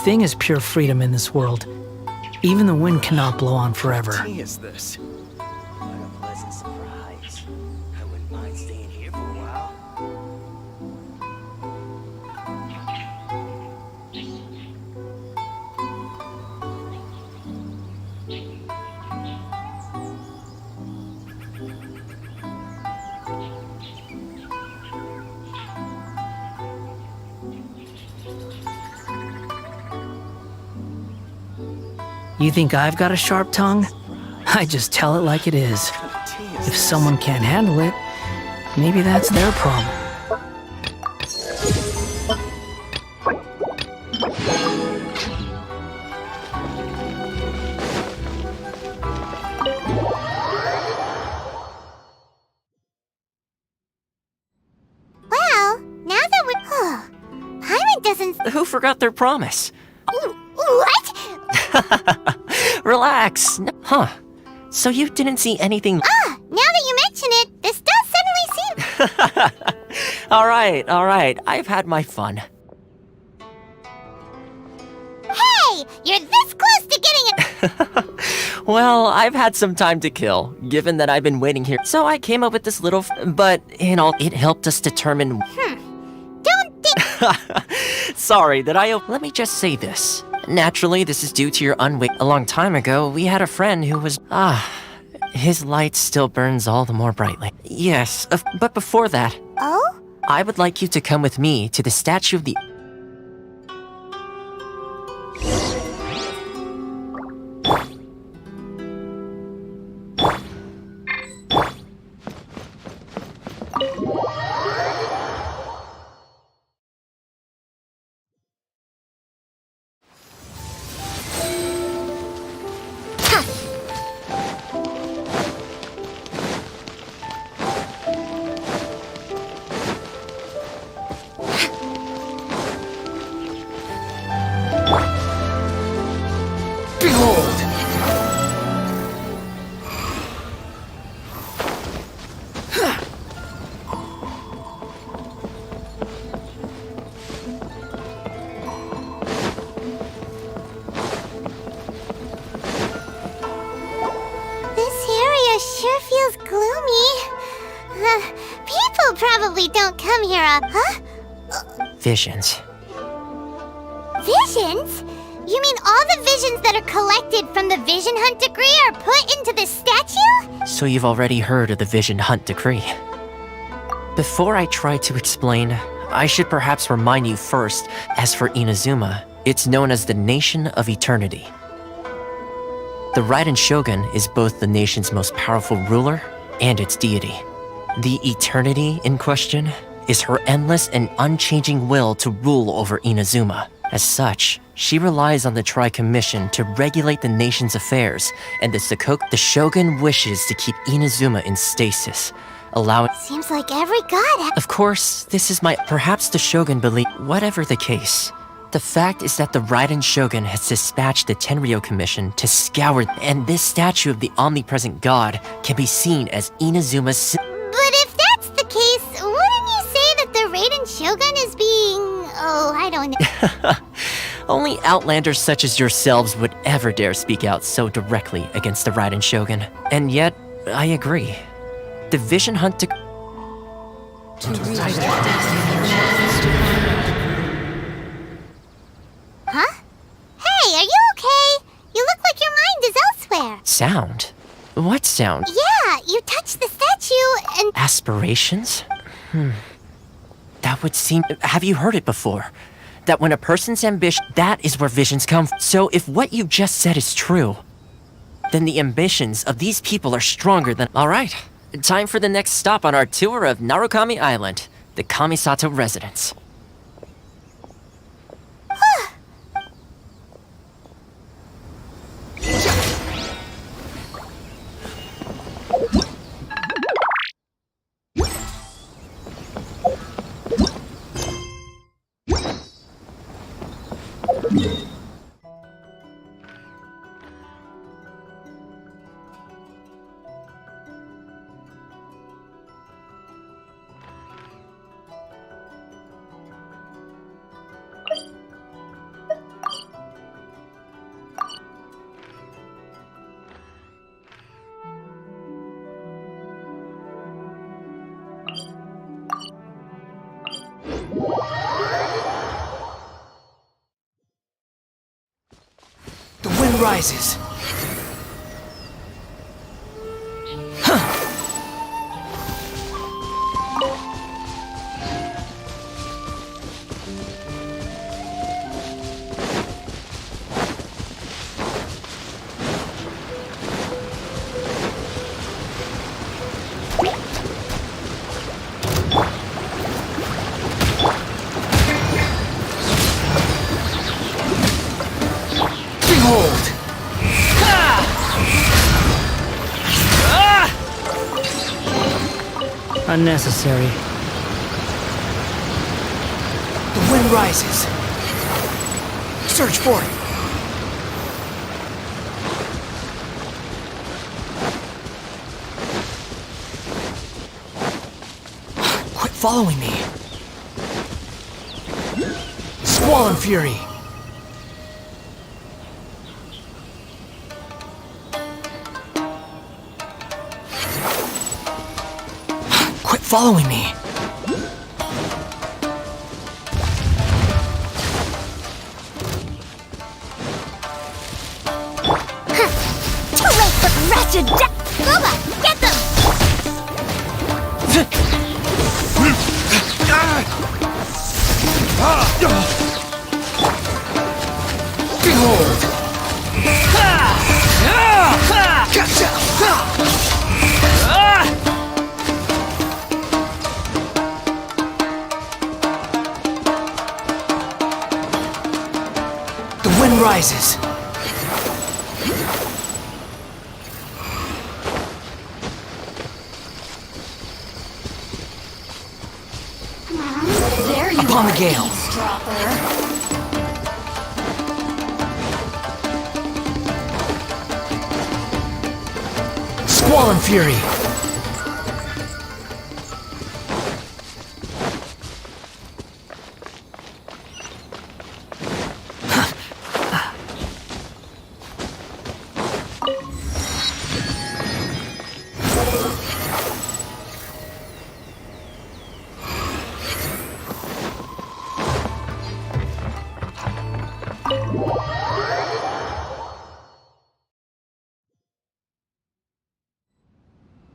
thing as pure freedom in this world. Even the wind cannot blow on forever. What tea is this? What a pleasant surprise. I wouldn't mind staying here for a while. You think I've got a sharp tongue? I just tell it like it is. If someone can't handle it, maybe that's their problem. Well, now that we're... Paimon doesn't... Who forgot their promise? What? Relax. Huh. So you didn't see anything... Now that you mention it, this does suddenly seem... Alright. I've had my fun. Hey! You're this close to getting it! Well, I've had some time to kill, given that I've been waiting here. So I came up with this little... But, you know, it helped us determine... Don't think... Sorry, that I... Let me just say this. Naturally, this is due to your unwit. A long time ago, we had a friend who was... his light still burns all the more brightly. Yes, but before that... Oh? I would like you to come with me to the statue of the... This area sure feels gloomy. People probably don't come here huh? Visions. Visions? You mean all the visions that are collected from the Vision Hunt Decree are put into this statue? So you've already heard of the Vision Hunt Decree. Before I try to explain, I should perhaps remind you first, as for Inazuma, it's known as the Nation of Eternity. The Raiden Shogun is both the nation's most powerful ruler and its deity. The Eternity in question is her endless and unchanging will to rule over Inazuma. As such, she relies on the Tri-Commission to regulate the nation's affairs, and the Shogun wishes to keep Inazuma in stasis, allowing... Seems like every god... Of course, this is perhaps the Shogun believe... Whatever the case, the fact is that the Raiden Shogun has dispatched the Tenryo Commission to scour... And this statue of the omnipresent god can be seen as Inazuma's... But if that's the case, wouldn't you say that the Raiden Shogun is being... Oh, I don't know. Only outlanders such as yourselves would ever dare speak out so directly against the Raiden Shogun. And yet, I agree. The Vision Hunt to Huh? Hey, are you okay? You look like your mind is elsewhere. Sound? What sound? Yeah, you touched the statue and... Aspirations? That would seem... Have you heard it before? That when a person's ambition, that is where visions come from. So if what you just said is true, then the ambitions of these people are stronger than... Alright, time for the next stop on our tour of Narukami Island, the Kamisato residence. wind rises. Behold! Unnecessary. The wind rises. Search for it. Quit following me. Squall and fury. Quit following me. Too late for wretched Loba, get them! Behold! Gotcha! The wind rises. There you Upon are, the gale. eavesdropper. Squall and fury.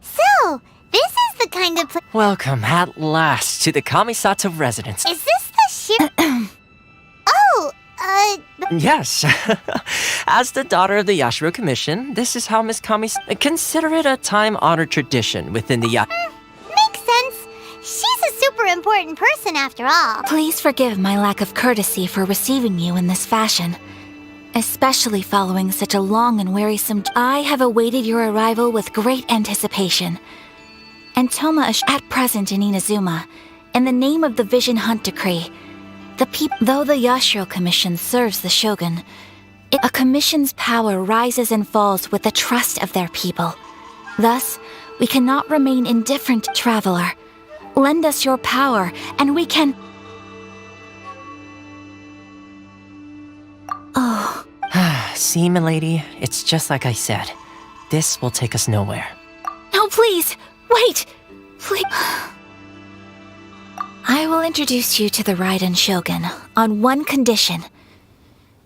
So, this is the kind of place. Welcome at last to the Kamisato residence. Is this the Oh, Yes. As the daughter of the Yashiro Commission, this is how Miss Kami... Consider it a time-honored tradition within the makes sense. She's a super important person after all. Please forgive my lack of courtesy for receiving you in this fashion, especially following such a long and wearisome. I have awaited your arrival with great anticipation. And Toma is at present in Inazuma, in the name of the Vision Hunt Decree. Though the Yashiro Commission serves the Shogun, a commission's power rises and falls with the trust of their people. Thus, we cannot remain indifferent, traveler. Lend us your power, and we can... Oh. See, milady, it's just like I said. This will take us nowhere. No, please! Wait! Please... I will introduce you to the Raiden Shogun on one condition.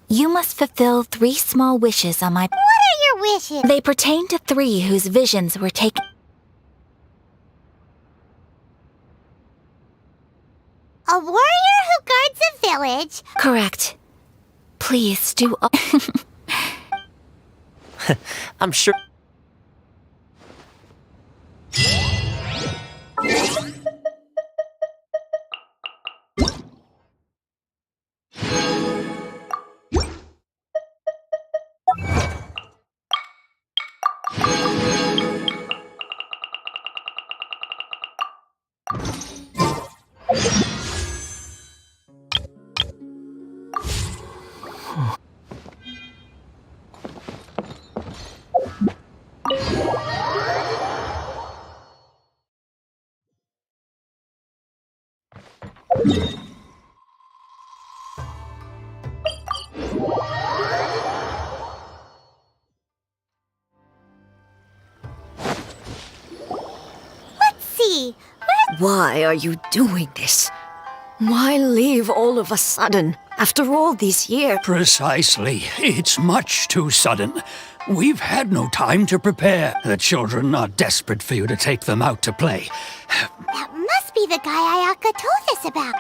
You must fulfill 3 small wishes on my... What are your wishes? They pertain to 3 whose visions were taken... A warrior who guards a village. Correct. Please do... I'm sure... Let's see. Why are you doing this? Why leave all of a sudden? After all these years. Precisely. It's much too sudden. We've had no time to prepare. The children are desperate for you to take them out to play. That must be the guy Ayaka told us about.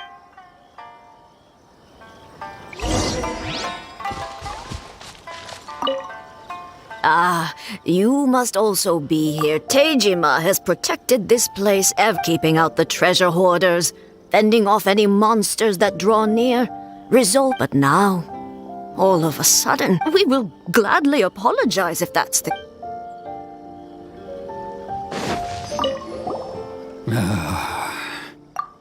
You must also be here. Teijima has protected this place, keeping out the treasure hoarders, fending off any monsters that draw near. But now, all of a sudden, we will gladly apologize if that's the...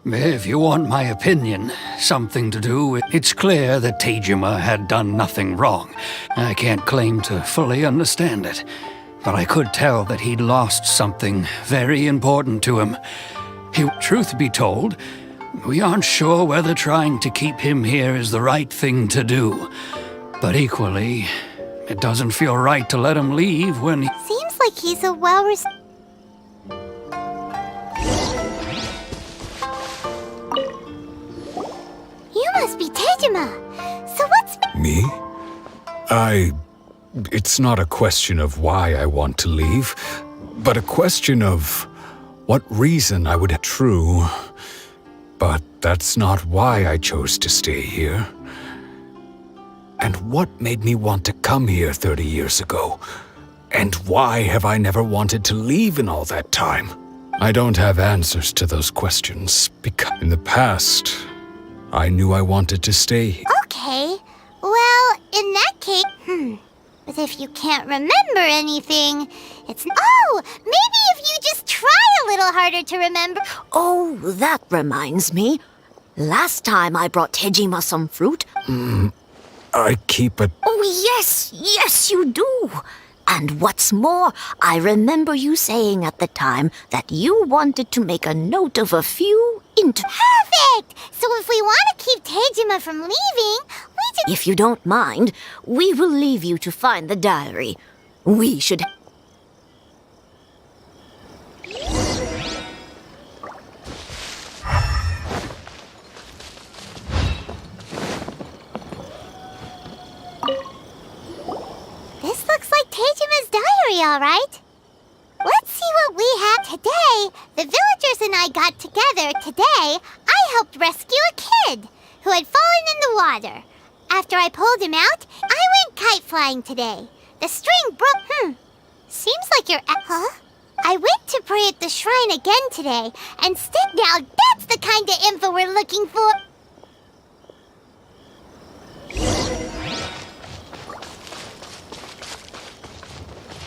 If you want my opinion, something to do with... It's clear that Teijima had done nothing wrong. I can't claim to fully understand it, but I could tell that he'd lost something very important to him. Truth be told, we aren't sure whether trying to keep him here is the right thing to do. But equally, it doesn't feel right to let him leave when he... Seems like he's a well-respected... You must be Teijima. So what's... Me? It's not a question of why I want to leave, but a question of what reason I would have. True, but that's not why I chose to stay here. And what made me want to come here 30 years ago? And why have I never wanted to leave in all that time? I don't have answers to those questions, because in the past, I knew I wanted to stay here. Okay. Well, in that case... But if you can't remember anything, it's... Oh! Maybe if you just try a little harder to remember... Oh, that reminds me. Last time I brought Teijima some fruit. I keep it. Oh, yes, you do. And what's more, I remember you saying at the time that you wanted to make a note of a few Perfect! So if we want to keep Teijima from leaving, we just... If you don't mind, we will leave you to find the diary. We should... This looks like Teijima's diary, all right. Let's see what we have today. The villagers and I got together today. I helped rescue a kid who had fallen in the water. After I pulled him out, I went kite flying today. The string broke. Seems like you're... Huh? I went to pray at the shrine again today, and now that's the kind of info we're looking for.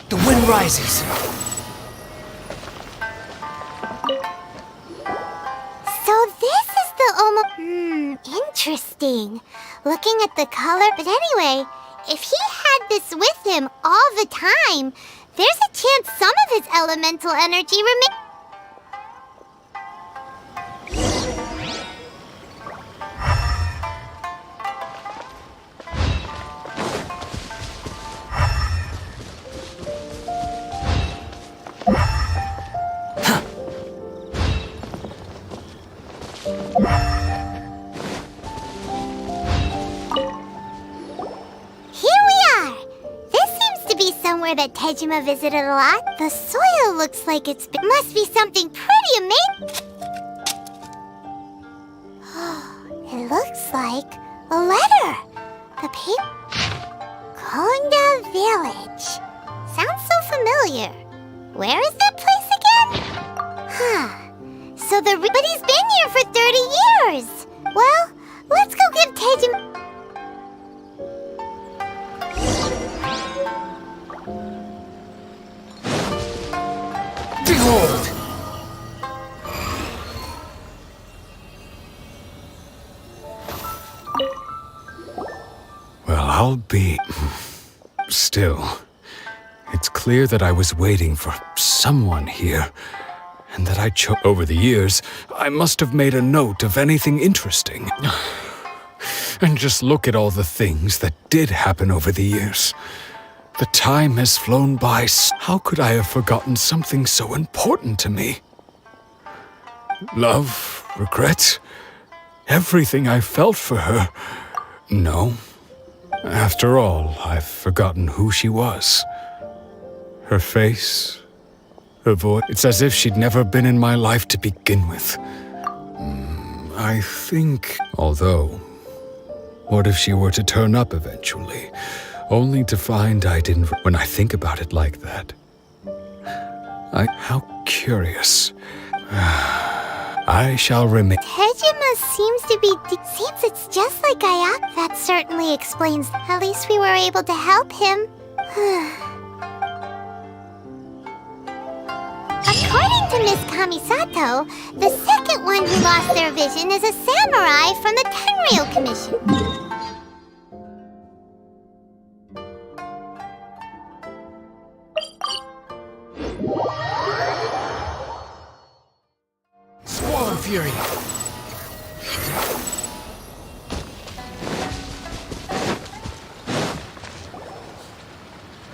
The wind rises. So this is the interesting. Looking at the color, but anyway, if he had this with him all the time, there's a chance some of his elemental energy remains. That Teijima visited a lot. The soil looks like it must be something pretty amazing. It looks like a letter. The paper. Konda Village. Sounds so familiar. Where is that place again? So but he's been here for 30 years. Well, let's go give Teijima... Behold! Well, I'll be... Still, it's clear that I was waiting for someone here, and that I chose... Over the years, I must have made a note of anything interesting. And just look at all the things that did happen over the years. The time has flown by. How could I have forgotten something so important to me? Love, regret, everything I felt for her. No. After all, I've forgotten who she was. Her face, her voice. It's as if she'd never been in my life to begin with. I think... Although, what if she were to turn up eventually, only to find I didn't... When I think about it like that, how curious. I shall remain... Tejima seems to be... Seems it's just like Ayaka. That certainly explains... At least we were able to help him. According to Miss Kamisato, the second one who lost their vision is a samurai from the Tenryou Commission. Squall Fury!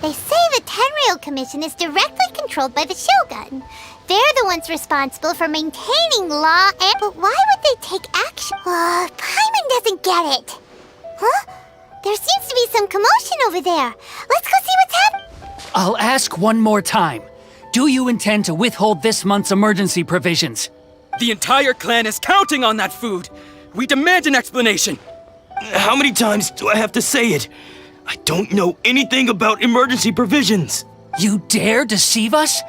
They say the Tenryou Commission is directly controlled by the Shogun. They're the ones responsible for maintaining law and... But why would they take action? Paimon doesn't get it. Huh? There seems to be some commotion over there. Let's go see what's happening. I'll ask one more time. Do you intend to withhold this month's emergency provisions? The entire clan is counting on that food! We demand an explanation! How many times do I have to say it? I don't know anything about emergency provisions. You dare deceive us?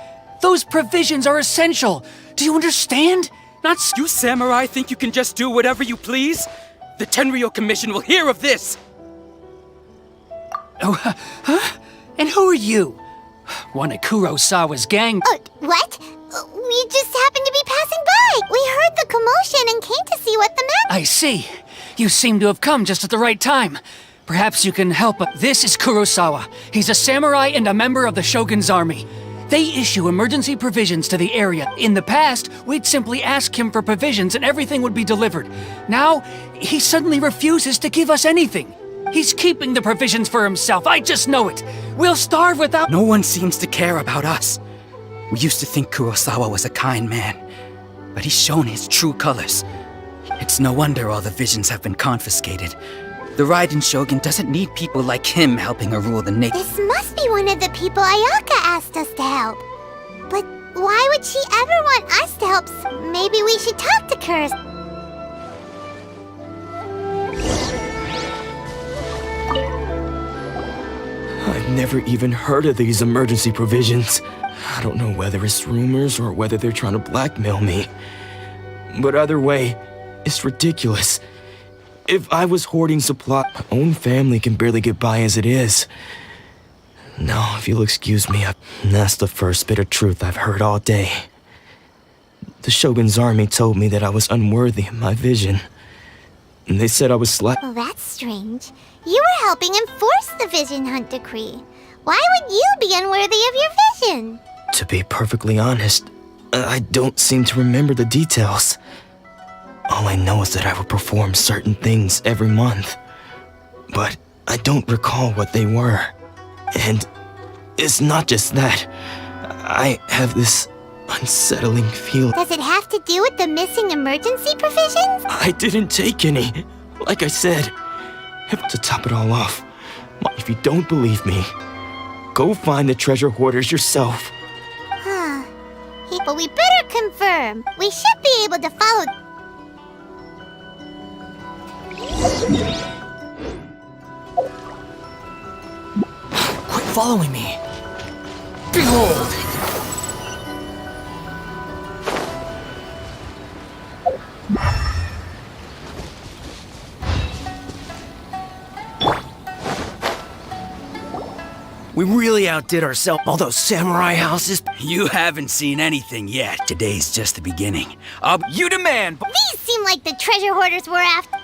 Those provisions are essential. Do you understand? You samurai think you can just do whatever you please? The Tenryou Commission will hear of this! Oh, huh? And who are you? One of Kurosawa's gang. What? We just happened to be passing by. We heard the commotion and came to see what the matter... I see. You seem to have come just at the right time. Perhaps you can help. This is Kurosawa. He's a samurai and a member of the Shogun's army. They issue emergency provisions to the area. In the past, we'd simply ask him for provisions and everything would be delivered. Now, he suddenly refuses to give us anything. He's keeping the provisions for himself. I just know it. We'll starve without... No one seems to care about us. We used to think Kurosawa was a kind man, but he's shown his true colors. It's no wonder all the visions have been confiscated. The Raiden Shogun doesn't need people like him helping her rule the nation. This must be one of the people Ayaka asked us to help. But why would she ever want us to help? Maybe we should talk to Kurs. I've never even heard of these emergency provisions. I don't know whether it's rumors or whether they're trying to blackmail me. But either way, it's ridiculous. If I was hoarding supply, my own family can barely get by as it is. Now, if you'll excuse me, that's the first bit of truth I've heard all day. The Shogun's army told me that I was unworthy of my vision. And they said I was Well, that's strange. You were helping enforce the Vision Hunt Decree. Why would you be unworthy of your vision? To be perfectly honest, I don't seem to remember the details. All I know is that I would perform certain things every month. But I don't recall what they were. And it's not just that. I have this unsettling feeling. Does it have to do with the missing emergency provisions? I didn't take any. Like I said, to top it all off, if you don't believe me, go find the treasure hoarders yourself. But we better confirm. We should be able to follow... Quit following me. Behold! We really outdid ourselves. All those samurai houses. You haven't seen anything yet. Today's just the beginning. You demand... These seem like the treasure hoarders we're after.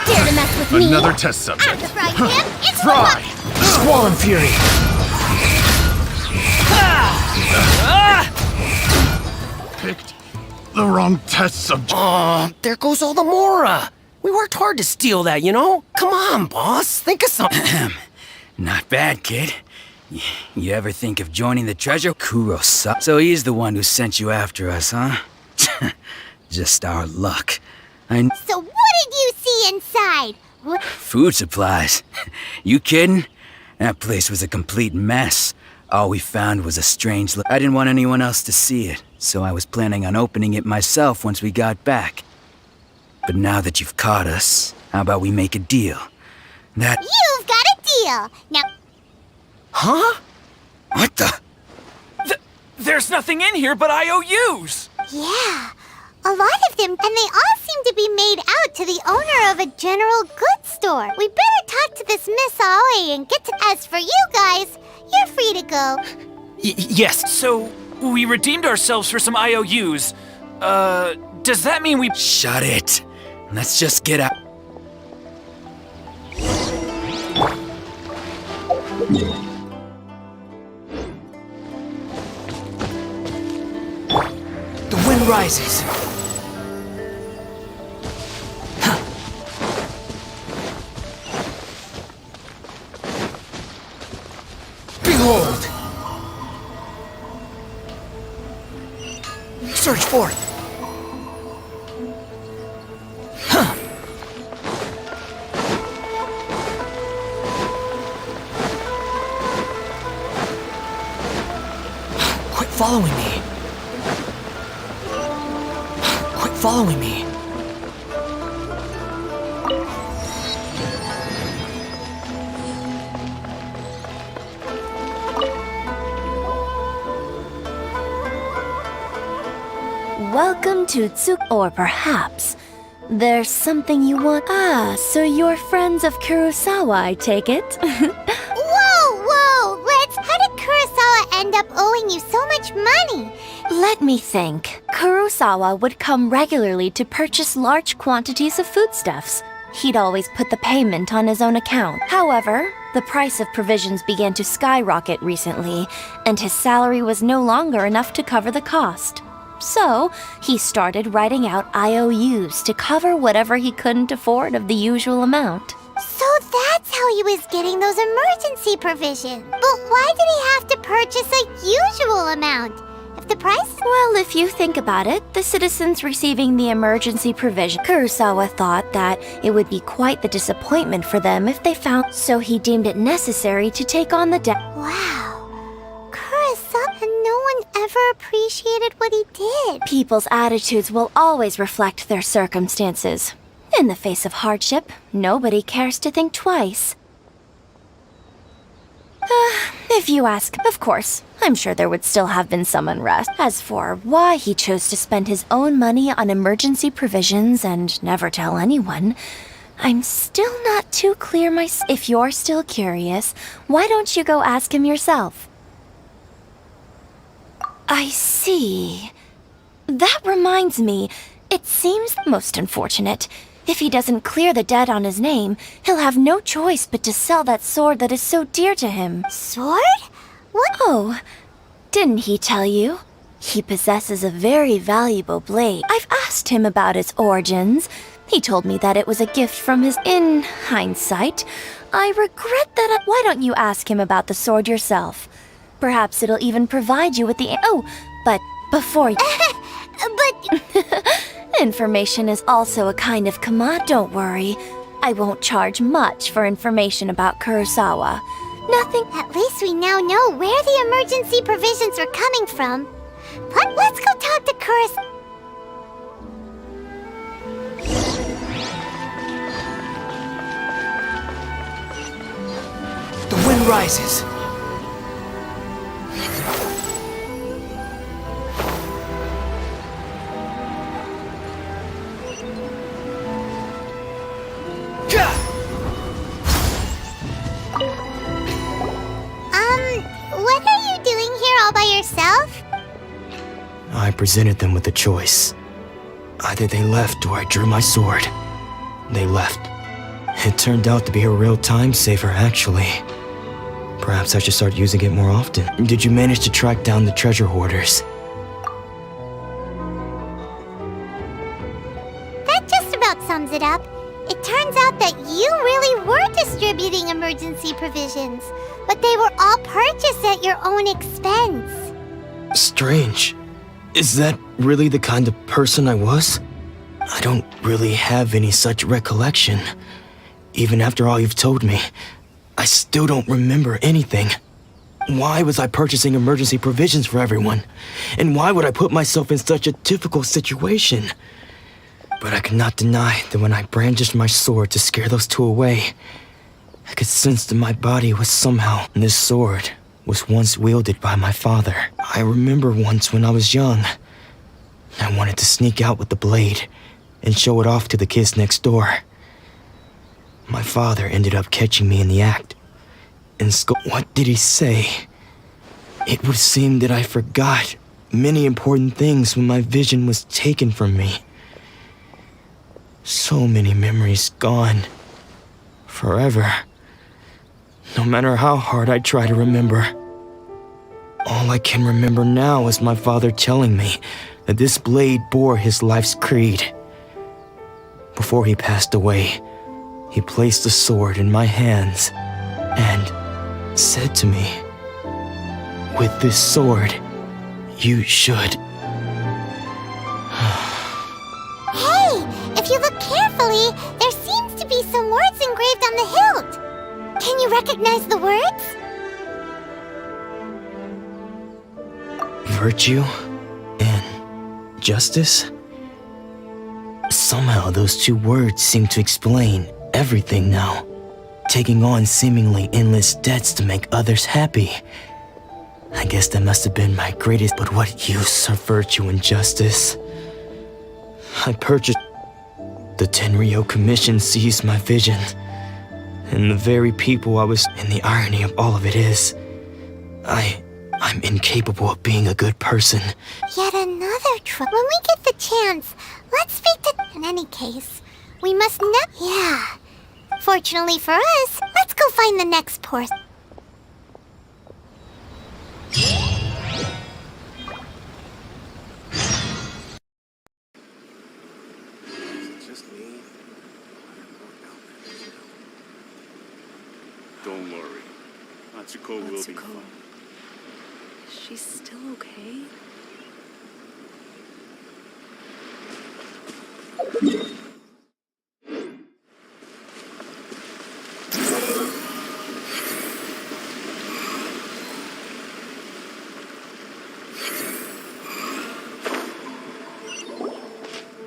Dare to mess with me? Another test subject. After frying him, it's Fry! Squall and Fury! Picked the wrong test subject. Aw, there goes all the Mora. We worked hard to steal that, you know? Come on, boss. Think of something. Not bad, kid. You ever think of joining the treasure? Kurosawa. So he's the one who sent you after us, huh? Just our luck. So what did you see inside? Food supplies. You kidding? That place was a complete mess. All we found was a strange I didn't want anyone else to see it, so I was planning on opening it myself once we got back. But now that you've caught us, how about we make a deal? You've got a deal! Now... Huh? What the? There's nothing in here but IOUs! Yeah, a lot of them, and they all seem to be made out to the owner of a general goods store. We better talk to this Miss Aoi and get to... As for you guys, you're free to go. Yes, so we redeemed ourselves for some IOUs. Does that mean we... Shut it. Let's just get out. The wind rises. Behold! Search forth. Quit following me. Quit following me. Welcome to Tsuk, or perhaps there's something you want. Ah, so you're friends of Kurosawa, I take it? Whoa! How did Kurosawa end up owing you so much money? Let me think. Kurosawa would come regularly to purchase large quantities of foodstuffs. He'd always put the payment on his own account. However, the price of provisions began to skyrocket recently, and his salary was no longer enough to cover the cost. So, he started writing out IOUs to cover whatever he couldn't afford of the usual amount. So that's how he was getting those emergency provisions. But why did he have to purchase a usual amount? If the price... Well, if you think about it, the citizens receiving the emergency provision, Kurosawa thought that it would be quite the disappointment for them if they found... So he deemed it necessary to take on the debt. Wow. Kurosawa, no one ever appreciated what he did. People's attitudes will always reflect their circumstances. In the face of hardship, nobody cares to think twice. If you ask, of course, I'm sure there would still have been some unrest. As for why he chose to spend his own money on emergency provisions and never tell anyone, I'm still not too clear myself. If you're still curious, why don't you go ask him yourself? I see. That reminds me, it seems most unfortunate. If he doesn't clear the debt on his name, he'll have no choice but to sell that sword that is so dear to him. Sword? What? Oh, didn't he tell you? He possesses a very valuable blade. I've asked him about its origins. He told me that it was a gift from his... In hindsight, I regret that Why don't you ask him about the sword yourself? Perhaps it'll even provide you with the... Oh, but before you... But... Information is also a kind of commodity. Don't worry. I won't charge much for information about Kurosawa. Nothing... At least we now know where the emergency provisions are coming from. But let's go talk to Kurosawa. The wind rises. What are you doing here all by yourself? I presented them with a choice. Either they left or I drew my sword. They left. It turned out to be a real time saver, actually. Perhaps I should start using it more often. Did you manage to track down the treasure hoarders? That just about sums it up. It turns out that you really were distributing emergency provisions, but they were all purchased at your own expense. Strange. Is that really the kind of person I was? I don't really have any such recollection. Even after all you've told me, I still don't remember anything. Why was I purchasing emergency provisions for everyone? And why would I put myself in such a difficult situation? But I could not deny that when I brandished my sword to scare those two away, I could sense that my body was somehow... This sword was once wielded by my father. I remember once when I was young, I wanted to sneak out with the blade and show it off to the kids next door. My father ended up catching me in the act. And what did he say? It would seem that I forgot many important things when my vision was taken from me. So many memories gone. Forever. No matter how hard I try to remember. All I can remember now is my father telling me that this blade bore his life's creed. Before he passed away, he placed the sword in my hands and said to me, "With this sword, you should..." Hey, if you look carefully, there seems to be some words engraved on the hilt. Can you recognize the words? Virtue and justice? Somehow those two words seem to explain everything now. Taking on seemingly endless debts to make others happy. I guess that must have been my greatest... But what use are virtue and justice? I purchased... The Tenryo Commission seized my vision. And the very people I was... And the irony of all of it is... I'm incapable of being a good person. Yet another trouble. When we get the chance, let's speak to... In any case, we must Yeah. Fortunately for us, let's go find the next portion. Don't worry. Atsuko will be fine. She's still okay?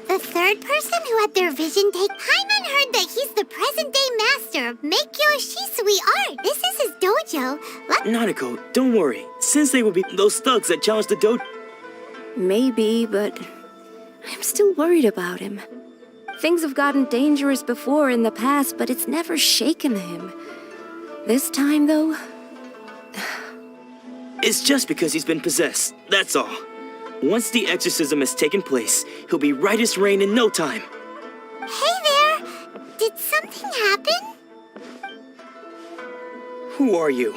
The third person who had their vision take... Paimon heard that he's the present-day master of Meikyo Shisui art. This is his dojo. Nanako, don't worry. Sensei will be those thugs that challenged the dojo. Maybe, but I'm still worried about him. Things have gotten dangerous before in the past, but it's never shaken him. This time, though... It's just because he's been possessed, that's all. Once the exorcism has taken place, he'll be right as rain in no time. Hey there! Did something happen? Who are you?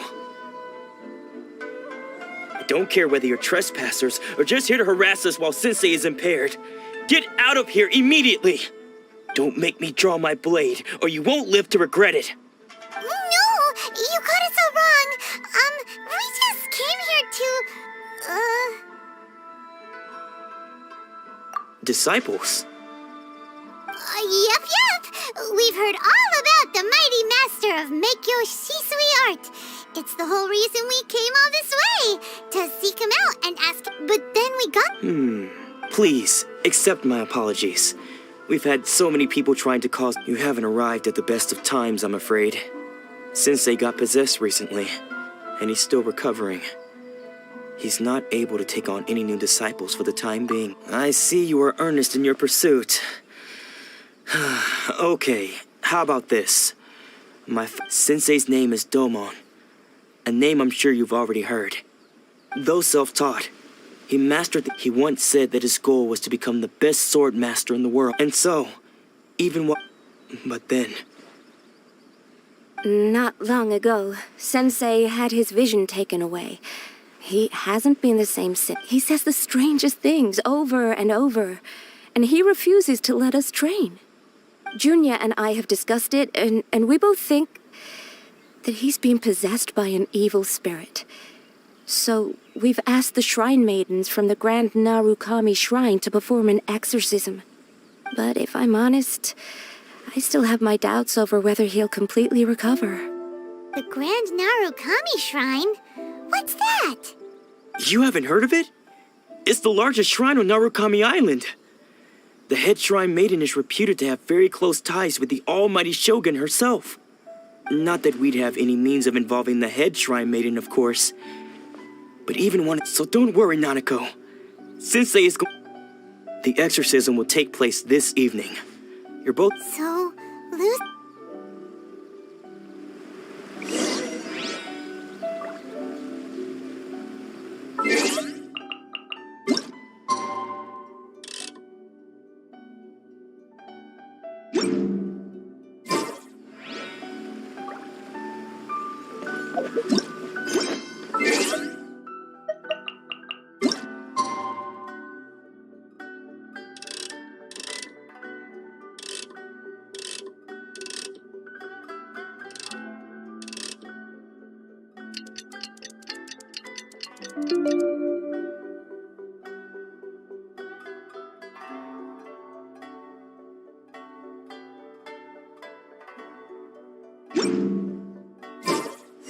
I don't care whether you're trespassers or just here to harass us while Sensei is impaired. Get out of here immediately! Don't make me draw my blade, or you won't live to regret it. No! You got it so wrong! We just came here to... Disciples? Yep. We've heard all about the mighty master of Meikyo Shisui art. It's the whole reason we came all this way, to seek him out and ask... But then we got... Please, accept my apologies. We've had so many people trying to cause... You haven't arrived at the best of times, I'm afraid. Sensei got possessed recently, and he's still recovering. He's not able to take on any new disciples for the time being. I see you are earnest in your pursuit. Okay, how about this? My Sensei's name is Domon, a name I'm sure you've already heard. Though self-taught, he mastered... He once said that his goal was to become the best sword master in the world. And so, even what... But then... Not long ago, Sensei had his vision taken away. He hasn't been the same since. He says the strangest things over and over, and he refuses to let us train. Junya and I have discussed it, and we both think that he's been possessed by an evil spirit. So we've asked the shrine maidens from the Grand Narukami Shrine to perform an exorcism. But if I'm honest, I still have my doubts over whether he'll completely recover. The Grand Narukami Shrine? What's that? You haven't heard of it? It's the largest shrine on Narukami Island. The head shrine maiden is reputed to have very close ties with the almighty shogun herself. Not that we'd have any means of involving the head shrine maiden, of course. But even one... So don't worry, Nanako. Sensei is The exorcism will take place this evening. You're both... So,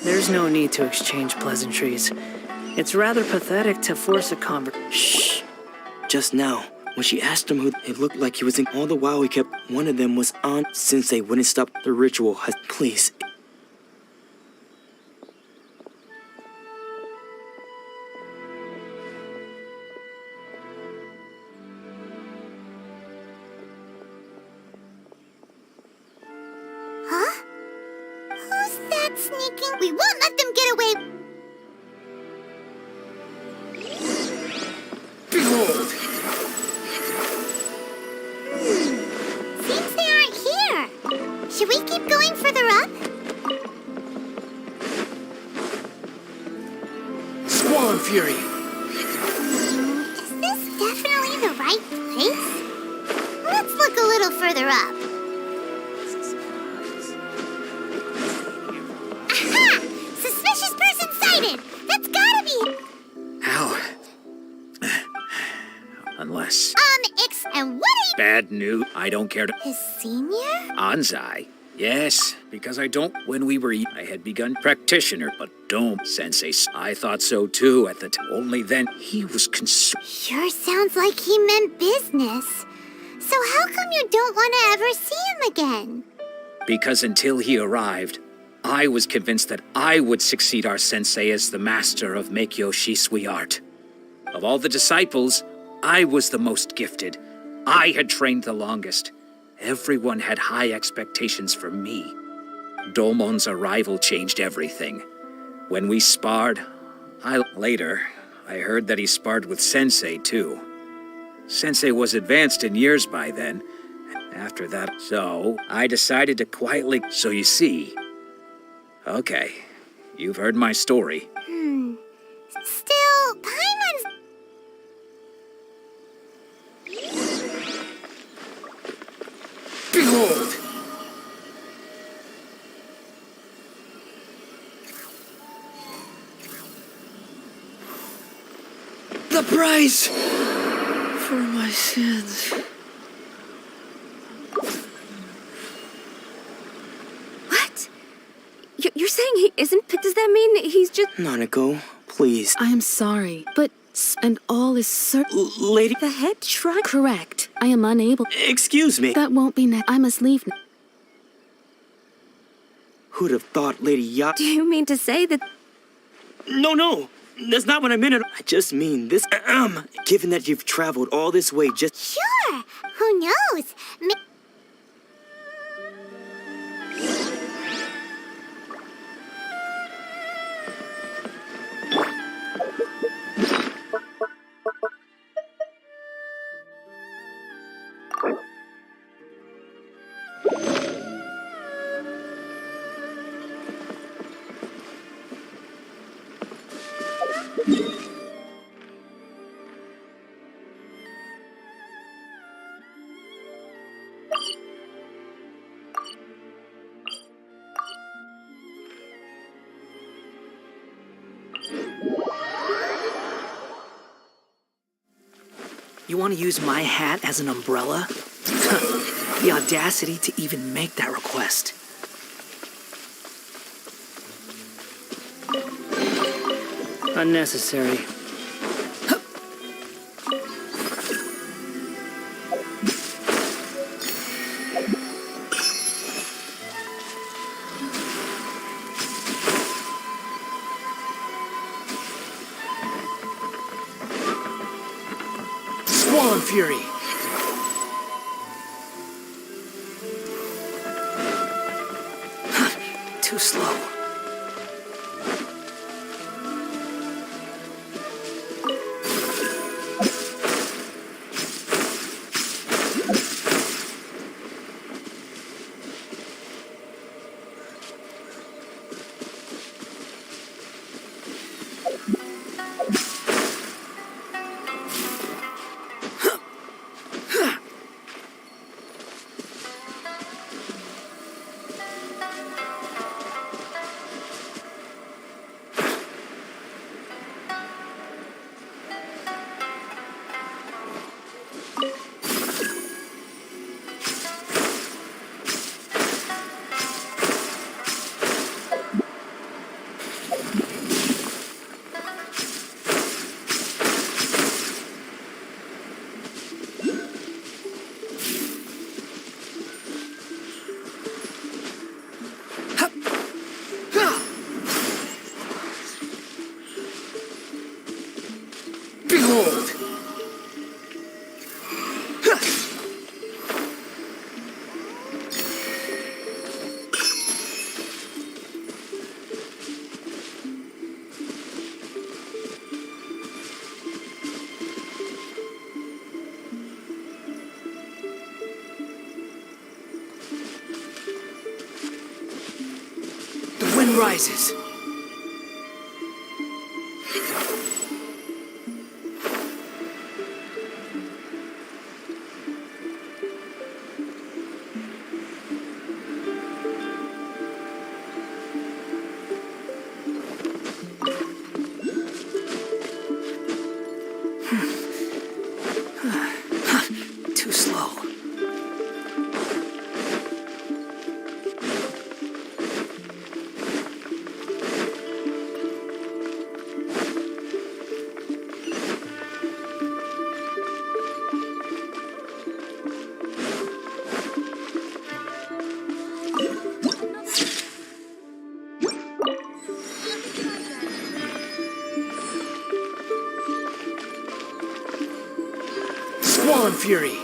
There's no need to exchange pleasantries. It's rather pathetic to force a conversation. Shh. Just now, when she asked him who, it looked like he was in... All the while he kept... One of them was on... Sensei wouldn't stop the ritual. Please. huh? Who's that sneaking? We won't let them get away. Behold! Seems they aren't here. Should we keep going further up? Squall Fury! Is this definitely the right place? Let's look a little further up. Aha! Suspicious person sighted! That's gotta be... How? Unless... and what are you... Bad news. I don't care to... His senior? Anzai. Yes, because I don't... When we were... I had begun practitioner, but don't, Sensei. I thought so too at the time. Only then he was Sure sounds like he meant business. So how come you don't want to ever see him again? Because until he arrived, I was convinced that I would succeed our sensei as the master of Meikyo Shisui art. Of all the disciples, I was the most gifted. I had trained the longest. Everyone had high expectations for me. Domon's arrival changed everything. When we sparred, Later, I heard that he sparred with Sensei, too. Sensei was advanced in years by then. After that, so I decided to quietly... So you see... Okay, you've heard my story. Still, Paimon's... Behold! The price for my sins. What? You're saying he isn't... Does that mean he's just... Nanako, please. I am sorry, but... And all is certain... Lady... The head shrine... Correct. I am unable... Excuse me. That won't be I must leave now. Who'd have thought Lady Yacht... Do you mean to say that... No. That's not what I meant. I just mean this... Given that you've traveled all this way just... Sure. Who knows? You want to use my hat as an umbrella? The audacity to even make that request. Unnecessary. Swollen Fury! Too slow. Behold! The wind rises. Too slow. Swollen Fury!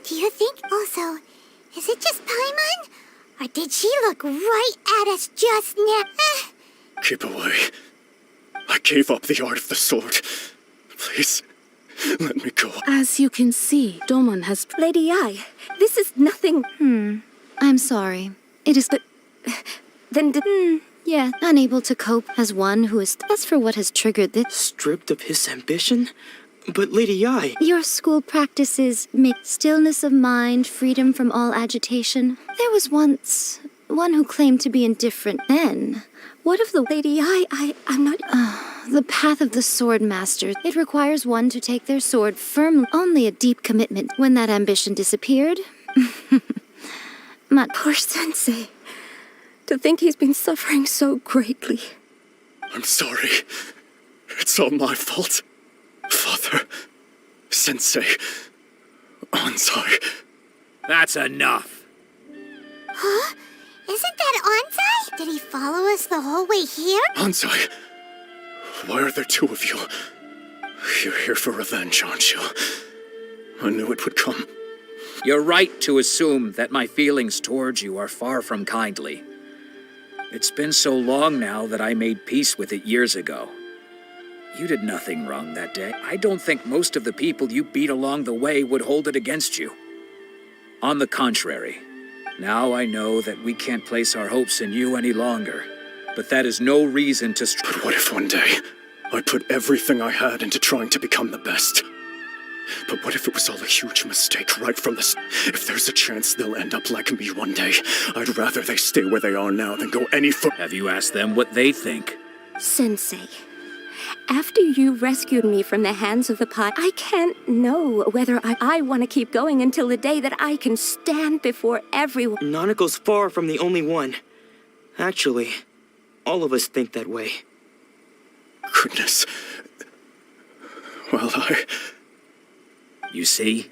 Do you think also, is it just Paimon? Or did she look right at us just now? Keep away. I gave up the art of the sword. Please, let me go. As you can see, Domon has... Lady Ai, this is nothing. I'm sorry. It is... But then Yeah, unable to cope as one who is... As for what has triggered this... Stripped of his ambition? But Lady Ai... Your school practices make stillness of mind, freedom from all agitation. There was once one who claimed to be indifferent then. What of the... Lady Ai, I'm not... The path of the sword master. It requires one to take their sword firmly. Only a deep commitment. When that ambition disappeared... Poor Sensei. To think he's been suffering so greatly. I'm sorry. It's all my fault. Father, Sensei, Ansai. That's enough. Huh? Isn't that Ansai? Did he follow us the whole way here? Ansai, why are there two of you? You're here for revenge, aren't you? I knew it would come. You're right to assume that my feelings towards you are far from kindly. It's been so long now that I made peace with it years ago. You did nothing wrong that day. I don't think most of the people you beat along the way would hold it against you. On the contrary, now I know that we can't place our hopes in you any longer. But that is no reason to... But what if one day I put everything I had into trying to become the best? But what if it was all a huge mistake right from the start? If there's a chance they'll end up like me one day, I'd rather they stay where they are now than go any further. Have you asked them what they think? Sensei, after you rescued me from the hands of the pot, I can't know whether I want to keep going until the day that I can stand before everyone. Nanako's far from the only one. Actually, all of us think that way. Goodness. Well, You see?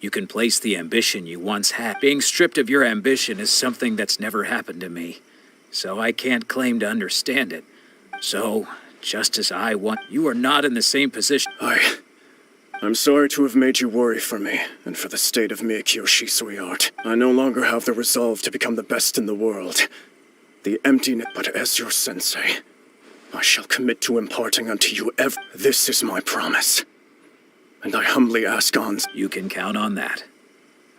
You can place the ambition you once had. Being stripped of your ambition is something that's never happened to me, so I can't claim to understand it. So, just as I want, you are not in the same position. I'm sorry to have made you worry for me, and for the state of Meikyo Shisui art. I no longer have the resolve to become the best in the world. The emptiness, but as your sensei, I shall commit to imparting unto you This is my promise. And I humbly ask You can count on that.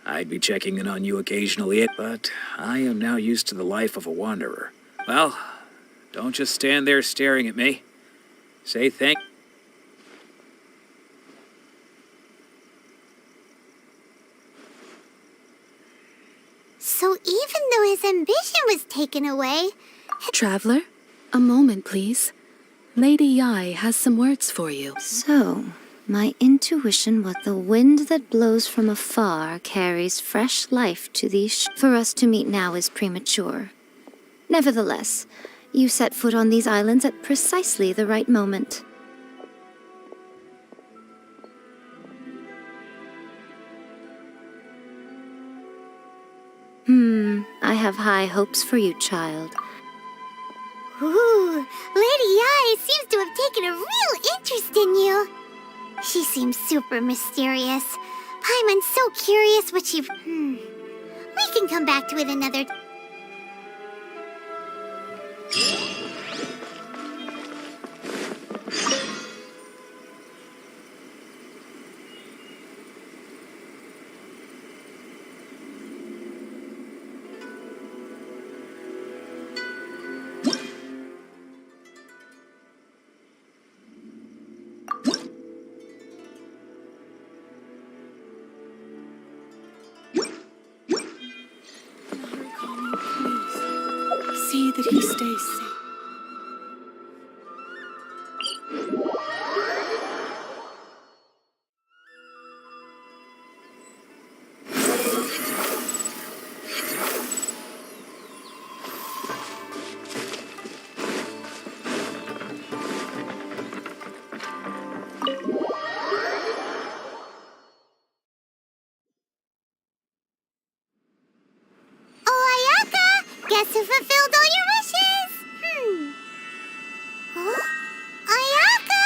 I'd be checking in on you occasionally, but I am now used to the life of a wanderer. Well, don't just stand there staring at me. Say thank... So even though his ambition was taken away... Traveler, a moment, please. Lady Yai has some words for you. So, my intuition was the wind that blows from afar carries fresh life to these For us to meet now is premature. Nevertheless, you set foot on these islands at precisely the right moment. I have high hopes for you, child. Ooh, Lady Yai seems to have taken a real interest in you. She seems super mysterious. Paimon's so curious what she... We can come back to it another... See that he stays safe. Guess who fulfilled all your wishes? Huh? Ayaka!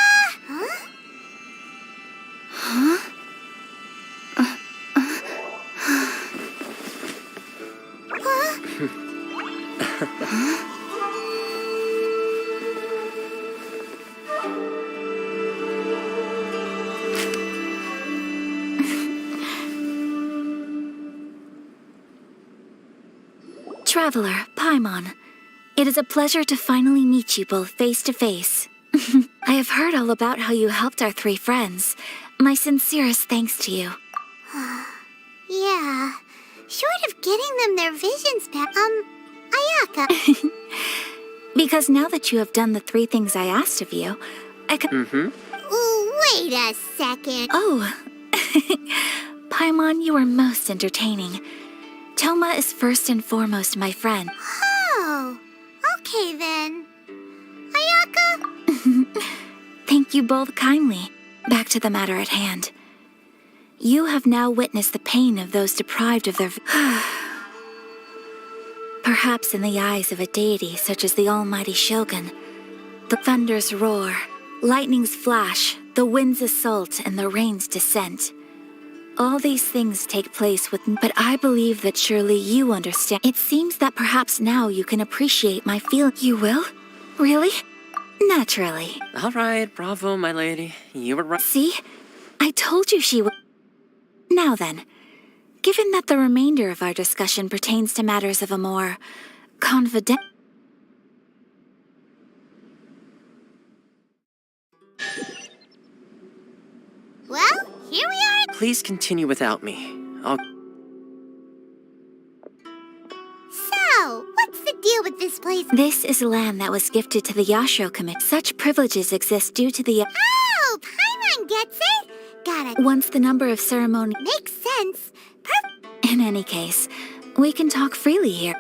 Traveler, Paimon, it is a pleasure to finally meet you both face to face. I have heard all about how you helped our three friends. My sincerest thanks to you. Yeah, short of getting them their visions back, Ayaka. Because now that you have done the 3 things I asked of you, I can... Ooh, wait a second. Oh, Paimon, you are most entertaining. Toma is first and foremost my friend. Oh, okay then. Ayaka? Thank you both kindly. Back to the matter at hand. You have now witnessed the pain of those deprived of their... Perhaps in the eyes of a deity such as the almighty Shogun, the thunders roar, lightnings flash, the winds assault, and the rains descent. All these things take place with... But I believe that surely you understand. It seems that perhaps now you can appreciate my feeling. You will? Really? Naturally. All right, bravo, my lady. You were right. See? I told you she would. Now then, given that the remainder of our discussion pertains to matters of a more confident. Well, here we are. Please continue without me. So, what's the deal with this place? This is land that was gifted to the Yashiro Committee. Such privileges exist due to the. Oh, Paimon gets it. Got it. Once the number of ceremony. Makes sense. In any case, we can talk freely here.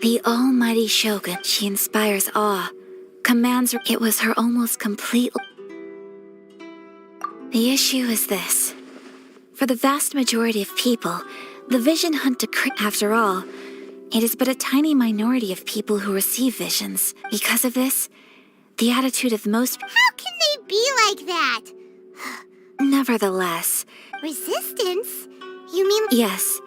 The almighty Shogun, she inspires awe, commands. It was her almost complete. The issue is this. For the vast majority of people, the vision hunt decree. After all, it is but a tiny minority of people who receive visions. Because of this, the attitude of most. How can they be like that? Nevertheless. Resistance? You mean? Yes.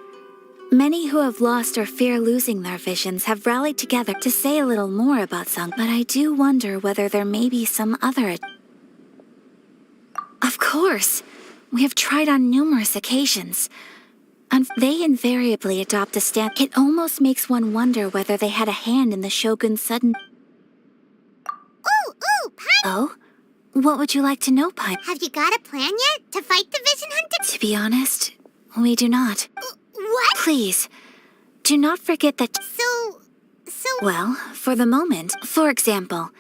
Many who have lost or fear losing their visions have rallied together to say a little more about Sung, but I do wonder whether there may be some other. Of course. We have tried on numerous occasions. And they invariably adopt a stand. It almost makes one wonder whether they had a hand in the Shogun's sudden. Ooh, Paimon! Oh? What would you like to know, Paimon? Have you got a plan yet to fight the Vision Hunter? To be honest, we do not. What? Please, do not forget that. So. Well, for the moment, for example,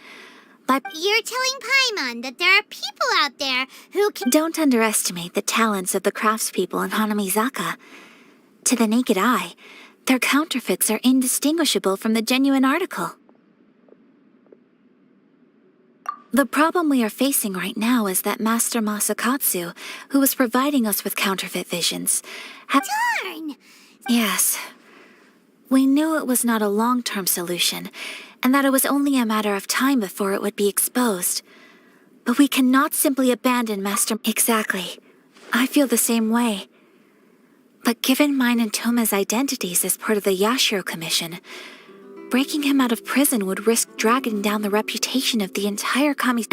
You're telling Paimon that there are people out there who can. Don't underestimate the talents of the craftspeople in Hanamizaka. To the naked eye, their counterfeits are indistinguishable from the genuine article. The problem we are facing right now is that Master Masakatsu, who was providing us with counterfeit visions, Darn! Yes. We knew it was not a long-term solution, and that it was only a matter of time before it would be exposed. But we cannot simply abandon Master... Exactly. I feel the same way. But given mine and Toma's identities as part of the Yashiro Commission, breaking him out of prison would risk dragging down the reputation of the entire Kami...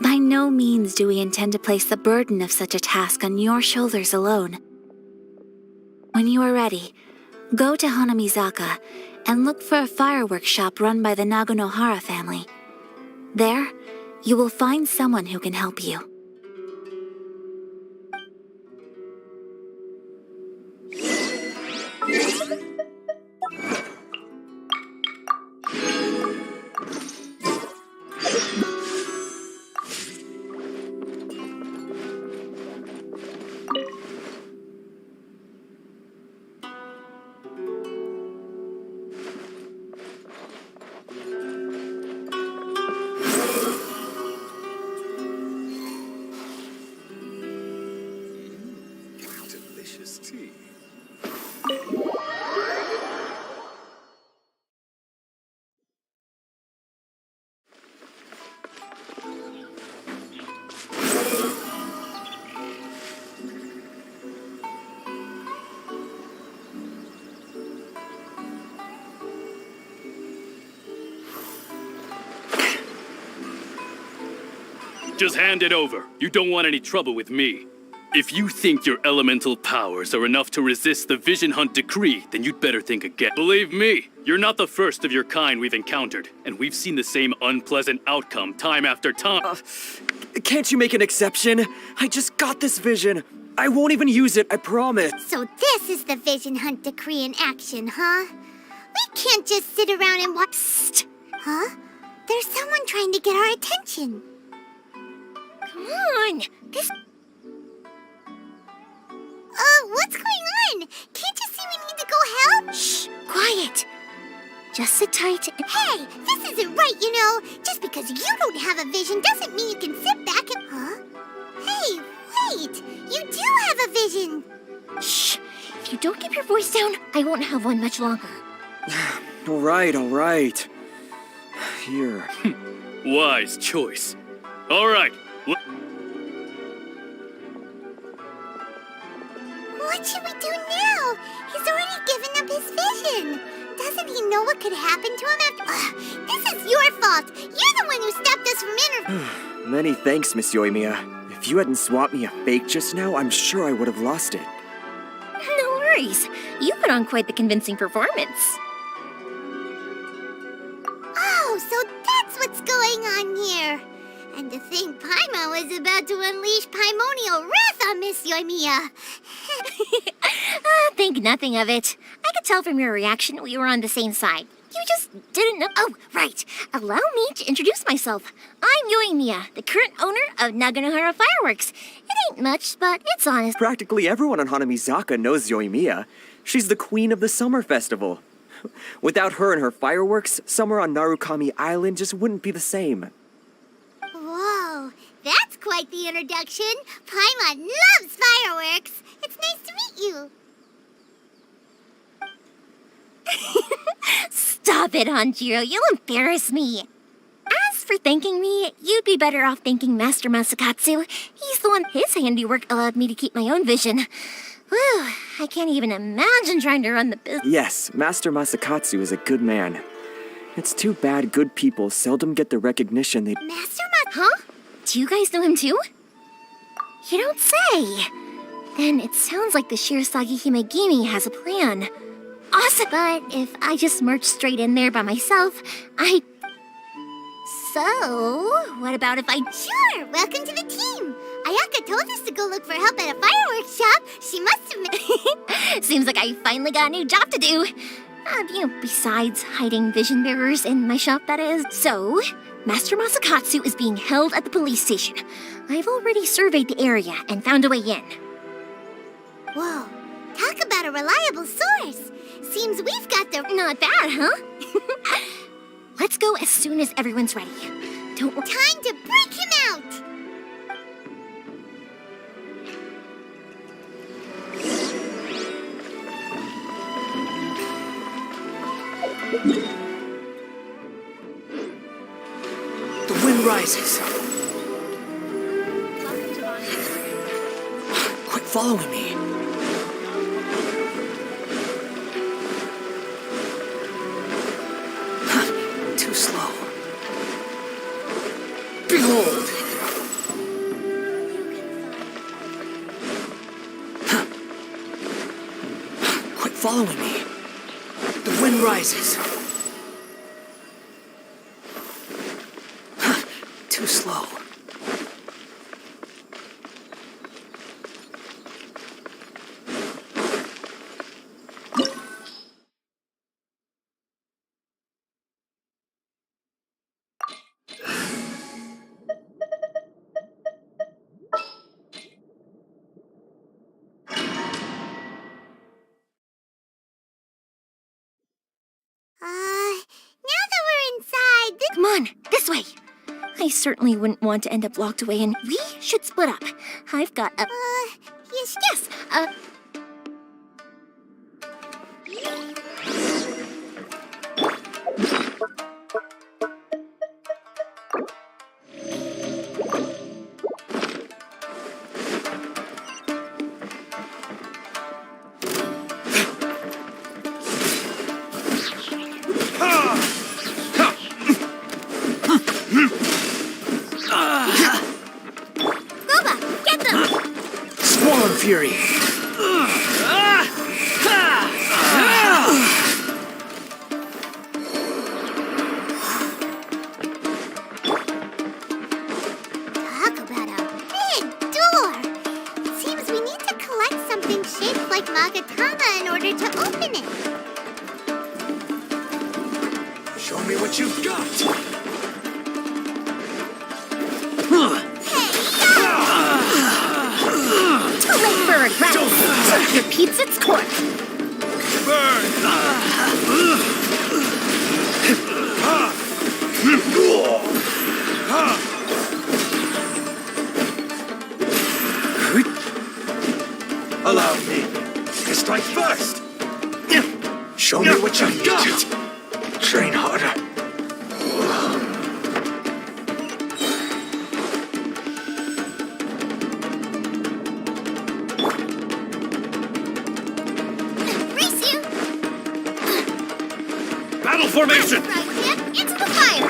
By no means do we intend to place the burden of such a task on your shoulders alone. When you are ready, go to Hanamizaka and look for a fireworks shop run by the Nagonohara family. There, you will find someone who can help you. Delicious tea. Just hand it over. You don't want any trouble with me. If you think your elemental powers are enough to resist the Vision Hunt decree, then you'd better think again. Believe me, you're not the first of your kind we've encountered, and we've seen the same unpleasant outcome time after time. Can't you make an exception? I just got this vision. I won't even use it, I promise. So this is the Vision Hunt decree in action, huh? We can't just sit around and watch. Psst. Huh? There's someone trying to get our attention. Come on, this... what's going on? Can't you see we need to go help? Shh, quiet. Just sit tight. Hey, this isn't right, you know. Just because you don't have a vision doesn't mean you can sit back and... Huh? Hey, wait. You do have a vision. Shh. If you don't keep your voice down, I won't have one much longer. All right. Here. Wise choice. All right. What should we do now? He's already given up his vision. Doesn't Didn't he know what could happen to him after... Ugh, this is your fault! You're the one who stopped us from Many thanks, Miss Yoimiya. If you hadn't swapped me a fake just now, I'm sure I would have lost it. No worries. You put on quite the convincing performance. Oh, so that's what's going on here. And to think Paimon was about to unleash Paimonial wrath on Miss Yoimiya. Think nothing of it. I could tell from your reaction we were on the same side. You just didn't know. Oh, right. Allow me to introduce myself. I'm Yoimiya, the current owner of Naganohara Fireworks. It ain't much, but it's honest. Practically everyone on Hanamizaka knows Yoimiya. She's the queen of the summer festival. Without her and her fireworks, summer on Narukami Island just wouldn't be the same. Whoa, that's quite the introduction. Paimon loves fireworks. It's nice to meet you. Stop it, Hanjiro. You'll embarrass me. As for thanking me, you'd be better off thanking Master Masakatsu. He's the one. His handiwork allowed me to keep my own vision. Whew, I can't even imagine trying to run the business. Yes, Master Masakatsu is a good man. It's too bad good people seldom get the recognition they... Master Huh? Do you guys know him too? You don't say. Then it sounds like the Shirasagi Himegimi has a plan. Awesome! But if I just march straight in there by myself, So, what about if I... Sure, welcome to the team. Ayaka told us to go look for help at a fireworks shop. She must have... Seems like I finally got a new job to do. Besides hiding vision bearers in my shop, that is. So, Master Masakatsu is being held at the police station. I've already surveyed the area and found a way in. Whoa, talk about a reliable source. Seems we've got the... Not bad, huh? Let's go as soon as everyone's ready. Don't... Time to break him out! The wind rises. Quit following me. Too slow. Behold! Quit following me. The wind rises. Too slow. Now that we're inside, Come on, this way. I certainly wouldn't want to end up locked away, and we should split up. I've got a... Yes, Swarm Fury! talk about a big door. It seems we need to collect something shaped like Magatama in order to open it. Show me what you've got! too late for regret. Cirque repeats its course. Allow me to strike first! Show me what you've got! Train harder. Race you! battle formation! Right, Kid. Into the fire!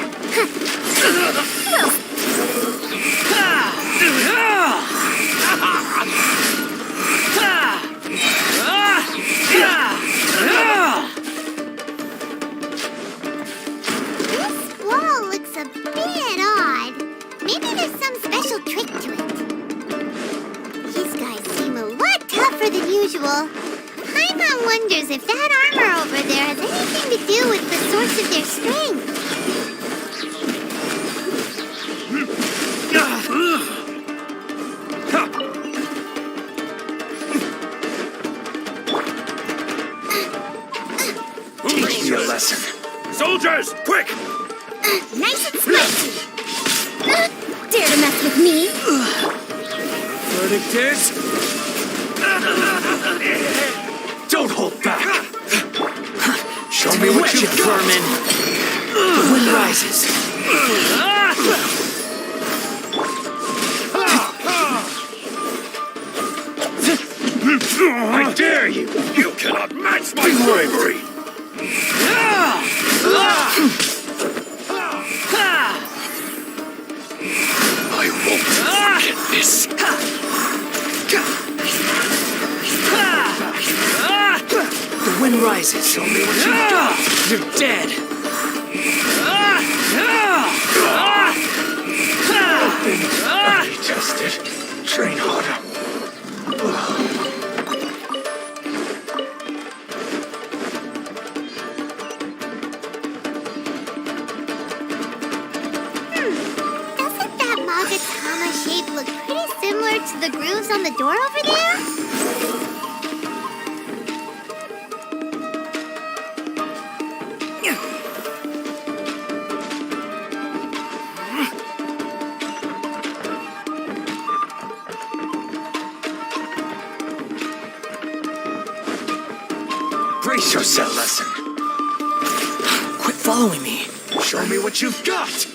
This wall looks a bit odd. Maybe there's some special trick to it. These guys seem a lot tougher than usual. Paimon wonders if that armor over there has anything to do with the source of their strength. Teach me a lesson. Soldiers, quick! Nice and spicy. Dare to mess with me? Verdict is... Don't hold back! Show me what you've got! vermin. The wind rises. I dare you! You cannot match my bravery! I won't forget this! The wind rises. Show me what you've got! You're dead. Be tested. Train harder. Doesn't that Magatama shape look pretty similar to the grooves on the door over there? Brace yourself. Lesson. Quit following me. Show me what you've got!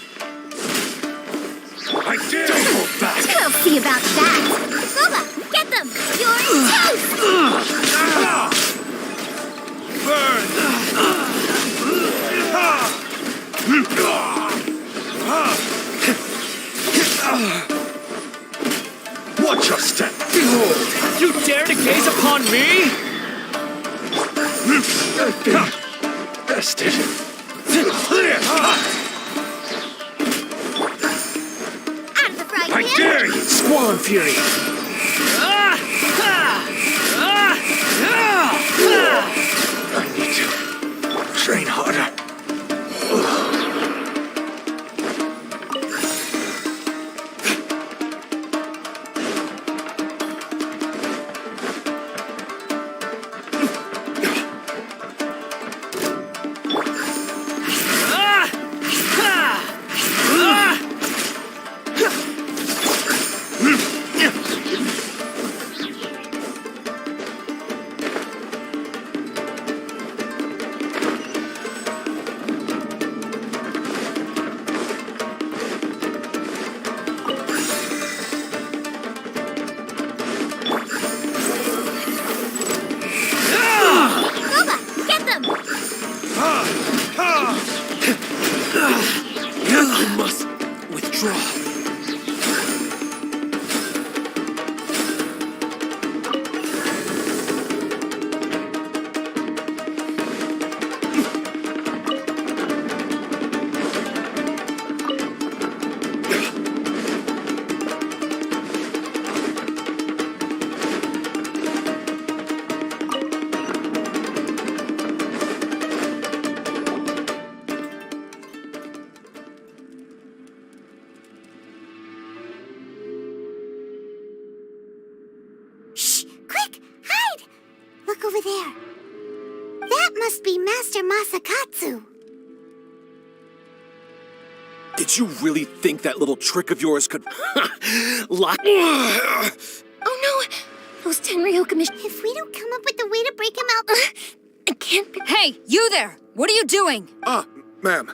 I dare! Don't hold back! We'll see about that. Boba, get them! You're in toast! Burn! Watch your step! Behold! You dare to gaze upon me? I've been bested. Out of the frying I pan! dare you! Squall Fury. I need to train harder. Boba, get them! I must withdraw. Quick, hide! Look over there. That must be Master Masakatsu. Did you really think that little trick of yours could lock? Oh no! Those Tenryou commission. If we don't come up with a way to break him out, it can't be. Hey, you there! What are you doing? Ma'am.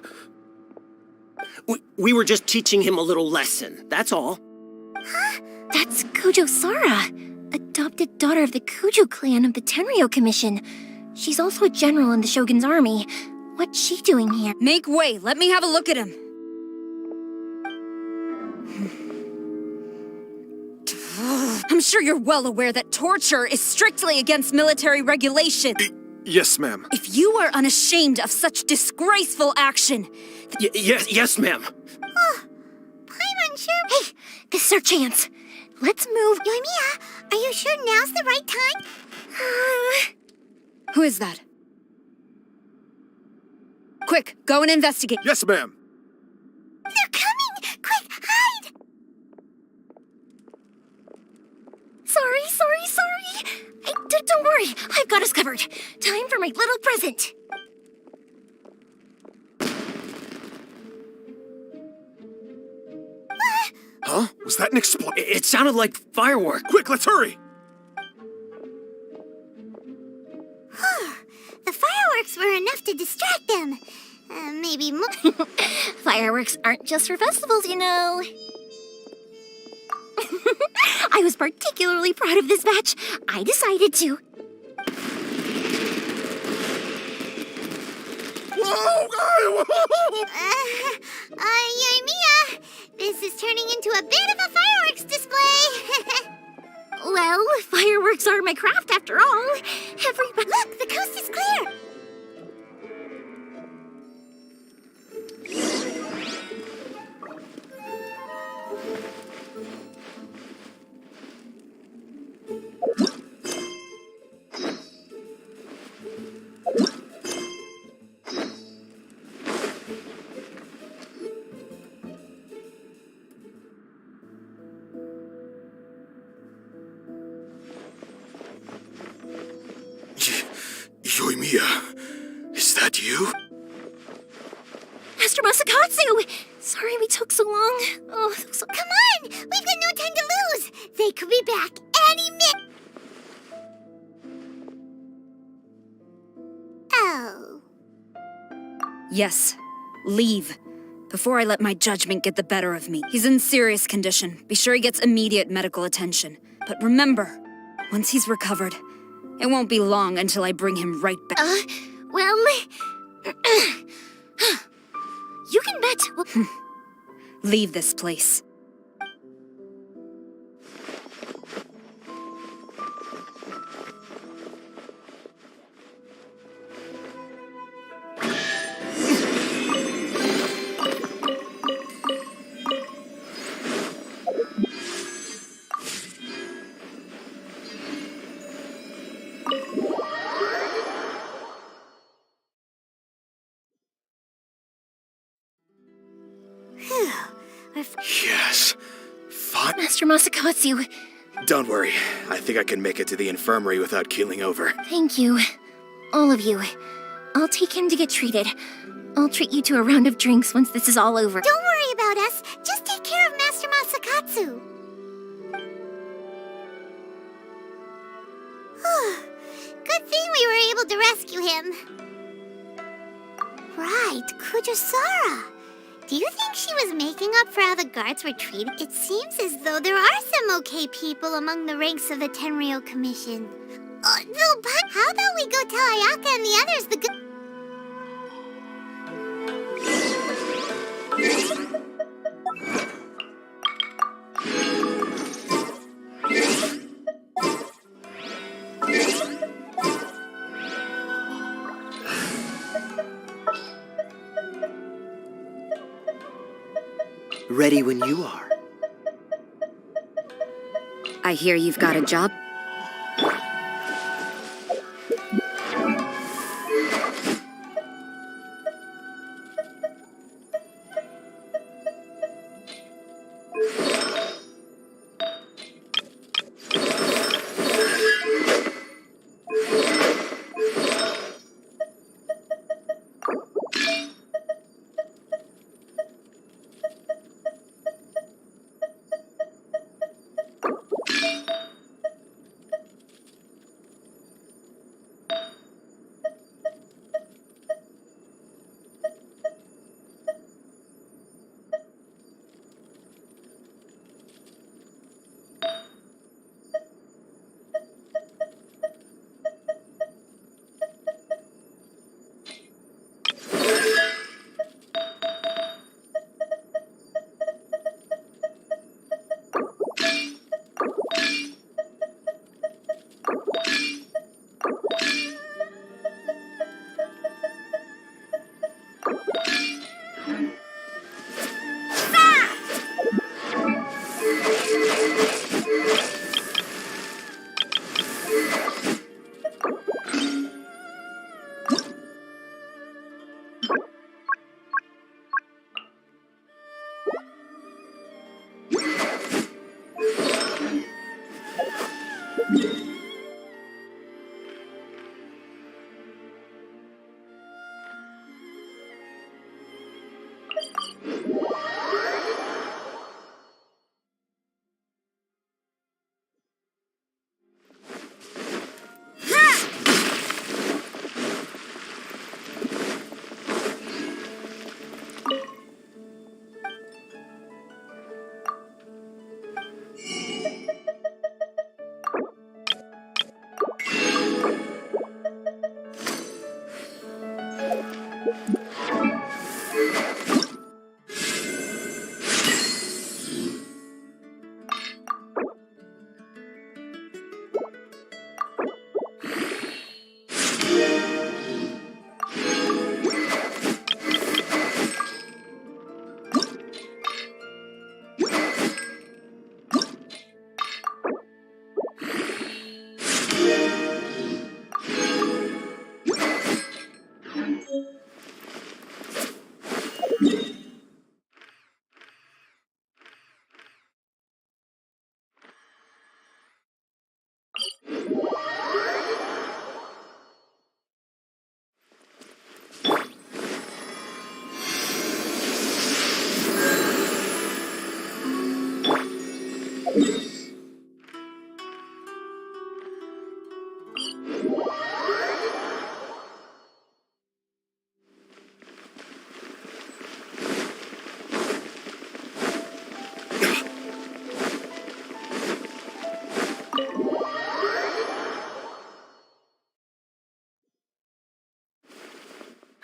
We were just teaching him a little lesson, that's all. That's Kujo Sara, adopted daughter of the Kujo clan of the Tenryou Commission. She's also a general in the Shogun's army. What's she doing here? Make way. Let me have a look at him. I'm sure you're well aware that torture is strictly against military regulation. Yes, ma'am. If you are unashamed of such disgraceful action... Yes, ma'am. I'm unsure. Hey, this is our chance. Let's move. Yoimiya, are you sure now's the right time? Who is that? Quick, go and investigate. Yes, ma'am. They're coming! Quick, hide! Sorry. Don't worry. I've got us covered. Time for my little present. Huh? Was that an explosion? It sounded like firework. Quick, let's hurry! The fireworks were enough to distract them. Maybe more. Fireworks aren't just for festivals, you know. I was particularly proud of this batch. I decided to. Whoa! Yoimiya, this is turning into a bit of a fireworks display. Well, fireworks are my craft after all. Everybody, look, the coast is clear. Yoimiya, is that you? Master Masakatsu! Sorry we took so long. Oh, Come on! We've got no time to lose! They could be back any minute! Oh. Yes, leave. Before I let my judgment get the better of me. He's in serious condition. Be sure he gets immediate medical attention. But remember, once he's recovered, it won't be long until I bring him right back. Well... you can bet... Leave this place. Yes. Fine. Master Masakatsu, Don't worry. I think I can make it to the infirmary without keeling over. thank you. All of you. I'll take him to get treated. I'll treat you to a round of drinks once this is all over. Don't worry about us. Just take care of Master Masakatsu. Good thing we were able to rescue him. Right, Kujusara. Do you think she was making up for how the guards were treated? It seems as though there are some okay people among the ranks of the Tenryou Commission. Though, but how about we go tell Ayaka and the others the good... Ready when you are. I hear you've got a job.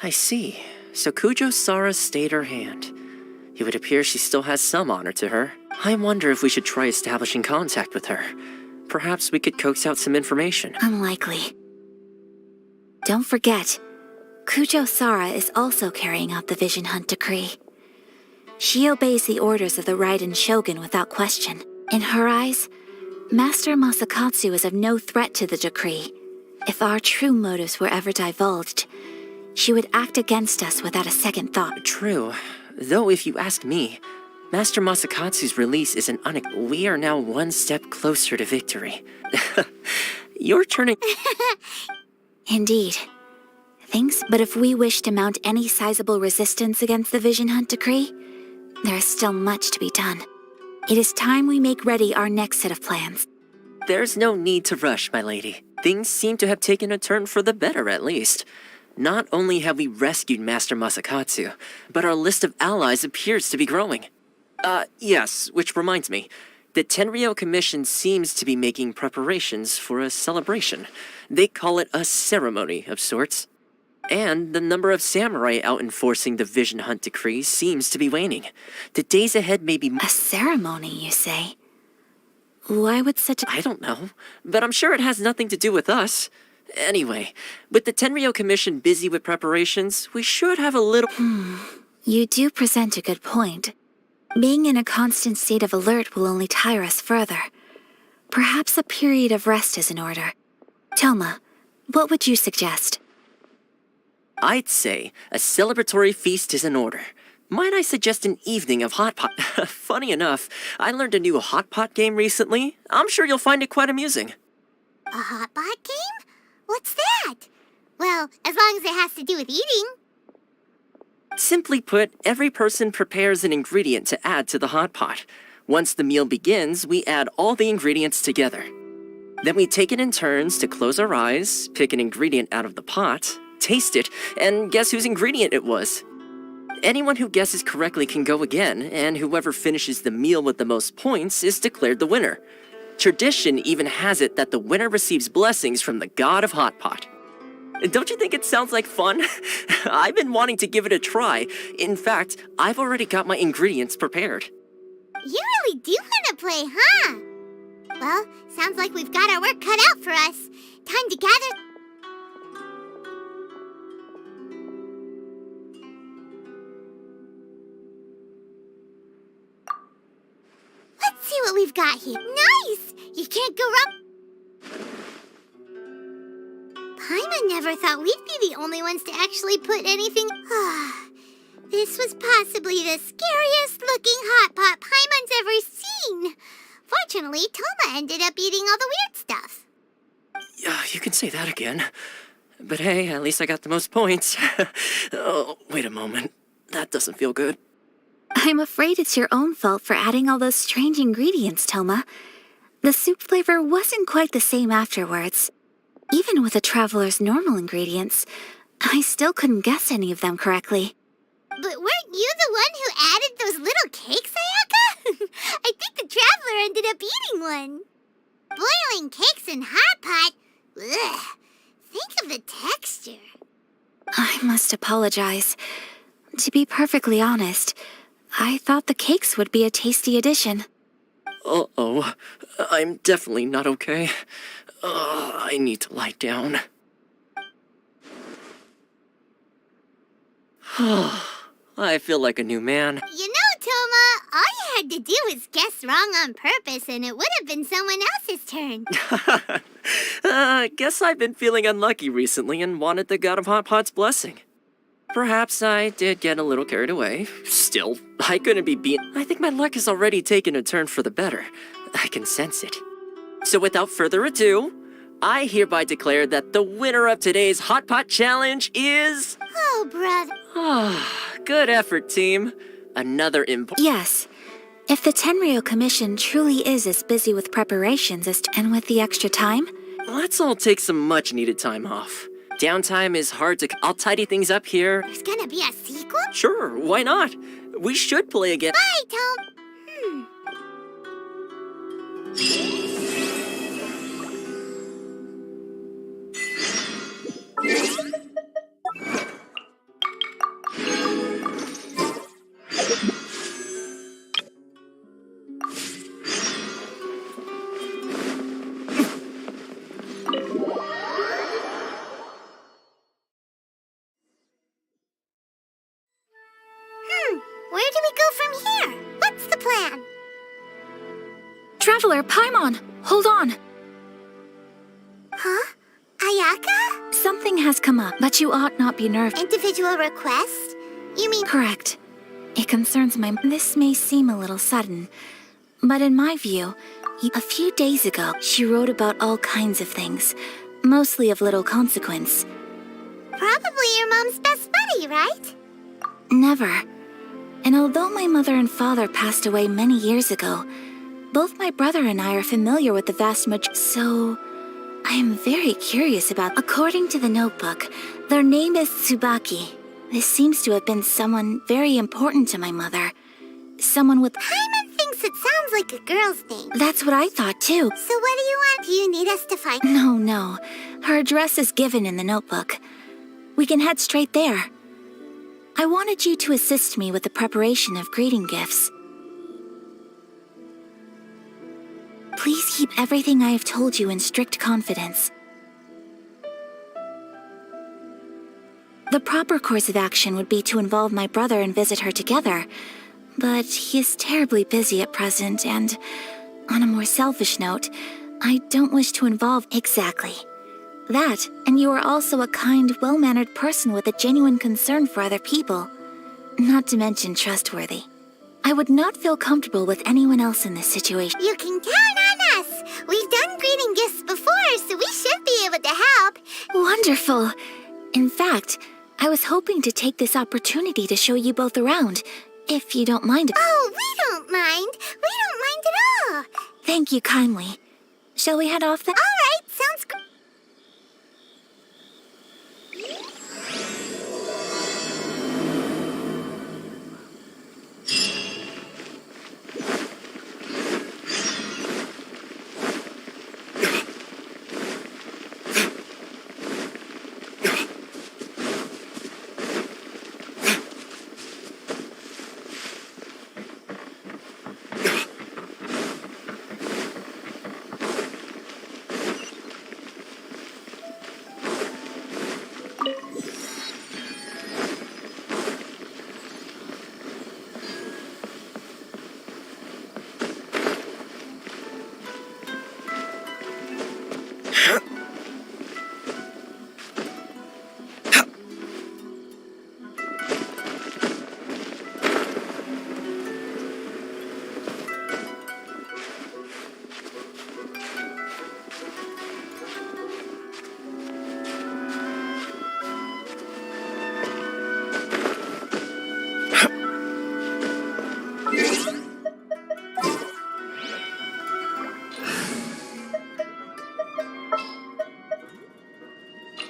I see. So Kujo Sara stayed her hand. It would appear she still has some honor to her. I wonder if we should try establishing contact with her. Perhaps we could coax out some information. Unlikely. Don't forget, Kujo Sara is also carrying out the Vision Hunt decree. She obeys the orders of the Raiden Shogun without question. In her eyes, Master Masakatsu is of no threat to the decree. If our true motives were ever divulged, she would act against us without a second thought. True. Though if you ask me, Master Masakatsu's release is an we are now one step closer to victory. You're turning... Indeed. But if we wish to mount any sizable resistance against the Vision Hunt decree, there is still much to be done. It is time we make ready our next set of plans. There's no need to rush, my lady. Things seem to have taken a turn for the better, at least. Not only have we rescued Master Masakatsu, but our list of allies appears to be growing. Yes, which reminds me. The Tenryou Commission seems to be making preparations for a celebration. They call it a ceremony of sorts. And the number of samurai out enforcing the Vision Hunt decree seems to be waning. The days ahead may be... A ceremony, you say? Why would such a... I don't know, but I'm sure it has nothing to do with us. Anyway, with the Tenryou Commission busy with preparations, we should have a little... You do present a good point. Being in a constant state of alert will only tire us further. Perhaps a period of rest is in order. Toma, what would you suggest? I'd say a celebratory feast is in order. Might I suggest an evening of hot pot? Funny enough, I learned a new hot pot game recently. I'm sure you'll find it quite amusing. A hot pot game? What's that? Well, as long as it has to do with eating. Simply put, every person prepares an ingredient to add to the hot pot. Once the meal begins, we add all the ingredients together. Then we take it in turns to close our eyes, pick an ingredient out of the pot, taste it, and guess whose ingredient it was. Anyone who guesses correctly can go again, and whoever finishes the meal with the most points is declared the winner. Tradition even has it that the winner receives blessings from the god of Hot Pot. Don't you think it sounds like fun? I've been wanting to give it a try. In fact, I've already got my ingredients prepared. You really do want to play, huh? Well, sounds like we've got our work cut out for us. Time to gather... Let's see what we've got here. Nice! You can't go wrong. Paimon never thought we'd be the only ones to actually put anything... This was possibly the scariest looking hot pot Paimon's ever seen. Fortunately, Toma ended up eating all the weird stuff. Yeah, you can say that again. But hey, at least I got the most points. Oh, wait a moment. That doesn't feel good. I'm afraid it's your own fault for adding all those strange ingredients, Toma. The soup flavor wasn't quite the same afterwards. Even with the traveler's normal ingredients, I still couldn't guess any of them correctly. But weren't you the one who added those little cakes, Ayaka? I think the traveler ended up eating one. Boiling cakes in hot pot? Ugh. Think of the texture. I I must apologize. To be perfectly honest, I thought the cakes would be a tasty addition. Uh-oh. I'm definitely not okay. I need to lie down. I feel like a new man. You know, Toma, all you had to do was guess wrong on purpose and it would have been someone else's turn. Guess I've been feeling unlucky recently and wanted the God of Hot Pot's blessing. Perhaps I did get a little carried away. Still, I couldn't be beaten. I think my luck has already taken a turn for the better. I can sense it. So without further ado, I hereby declare that the winner of today's Hot Pot Challenge is... Oh, brother. Good effort, team. Another Yes. If the Tenryo Commission truly is as busy with preparations and with the extra time... Let's all take some much-needed time off. Downtime is hard to... I'll tidy things up here. There's gonna be a sequel? Sure, why not? We should play again. Bye, Tom. Where do we go from here? What's the plan? Traveler, Paimon, hold on. Huh? Ayaka? Something has come up, but you ought not be nervous. Individual request? You mean... Correct. It concerns This may seem a little sudden, but in my view, a few days ago, she wrote about all kinds of things, mostly of little consequence. Probably your mom's best buddy, right? Never. And although my mother and father passed away many years ago, both my brother and I are familiar with the vast so I am very curious about... According to the notebook, their name is Tsubaki. This seems to have been someone very important to my mother. Someone with... Paimon thinks it sounds like a girl's name. That's what I thought, too. So what do you want? Do you need us to find... No. Her address is given in the notebook. We can head straight there. I wanted you to assist me with the preparation of greeting gifts. Please keep everything I have told you in strict confidence. The proper course of action would be to involve my brother and visit her together, but he is terribly busy at present, and on a more selfish note, I don't wish to involve exactly. That, and you are also a kind, well-mannered person with a genuine concern for other people. Not to mention trustworthy. I would not feel comfortable with anyone else in this situation. You can count on us! We've done greeting gifts before, so we should be able to help. Wonderful! In fact, I was hoping to take this opportunity to show you both around, if you don't mind. Oh, we don't mind. We don't mind at all. Thank you kindly. Shall we head off then? All right, sounds good.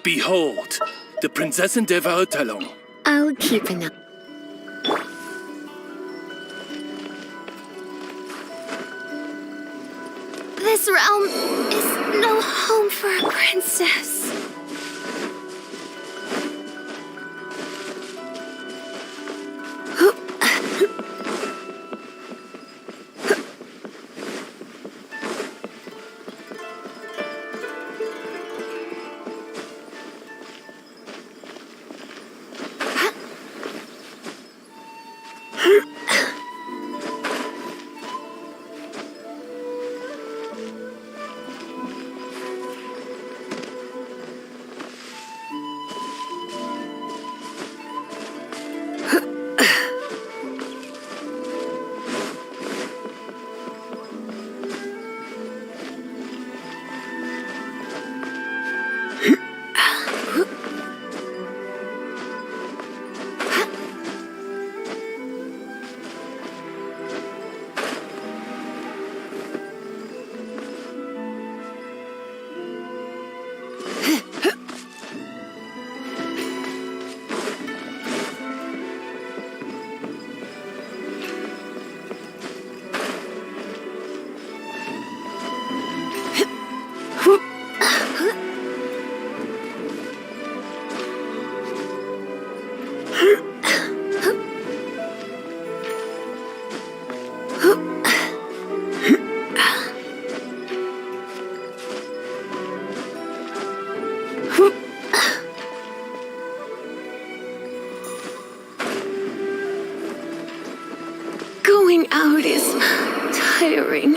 Behold, the Prinzessin der Verurteilung. I'll keep an eye. This realm is no home for a princess. Working out is tiring.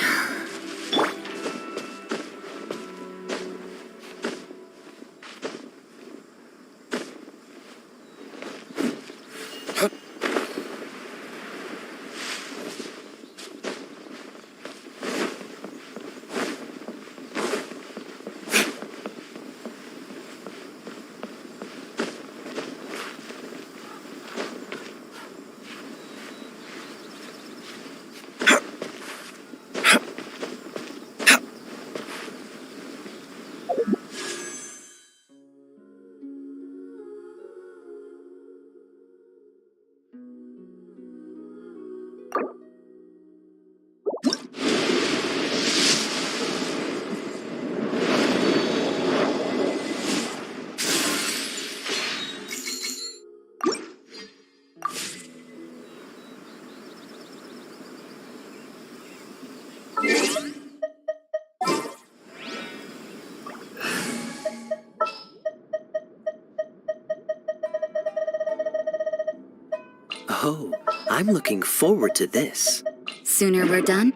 Oh, I'm looking forward to this. Sooner we're done?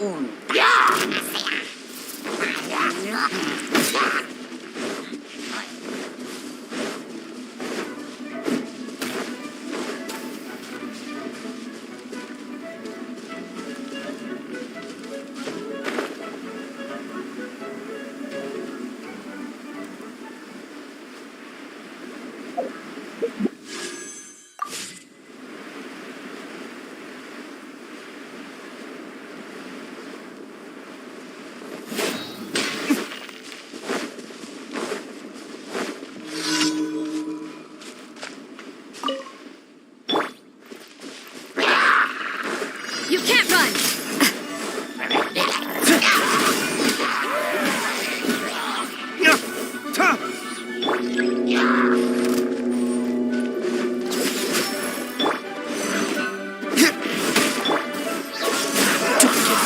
You can't run!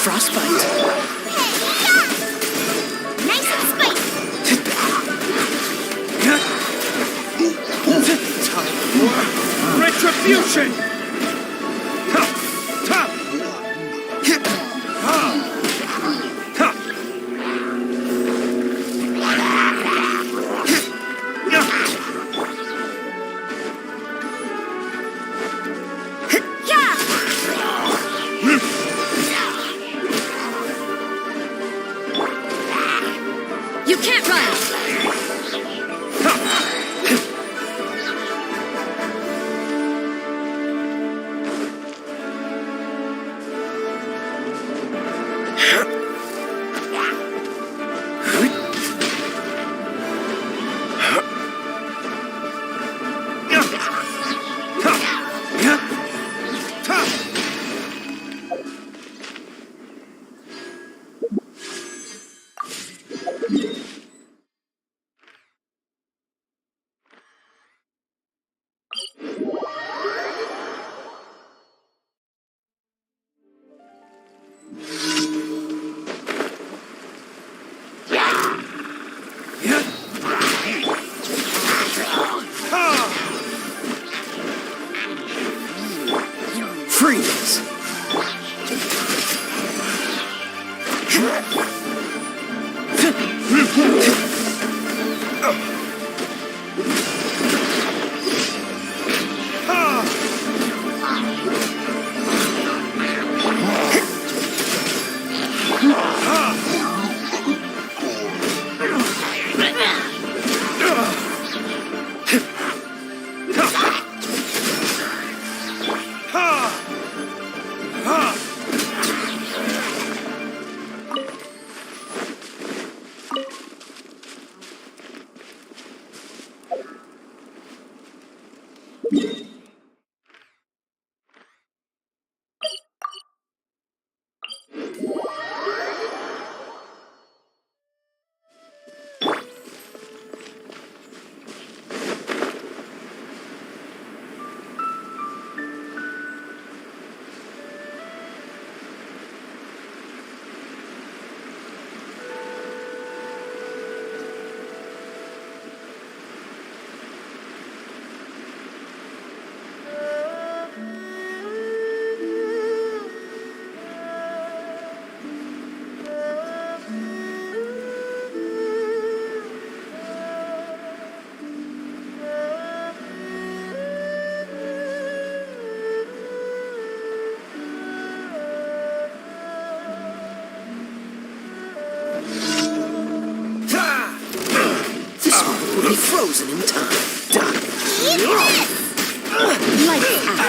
Frostbite. Nice and spicy. Time for retribution! You can't run! Freeze! Be frozen in time. Lights out.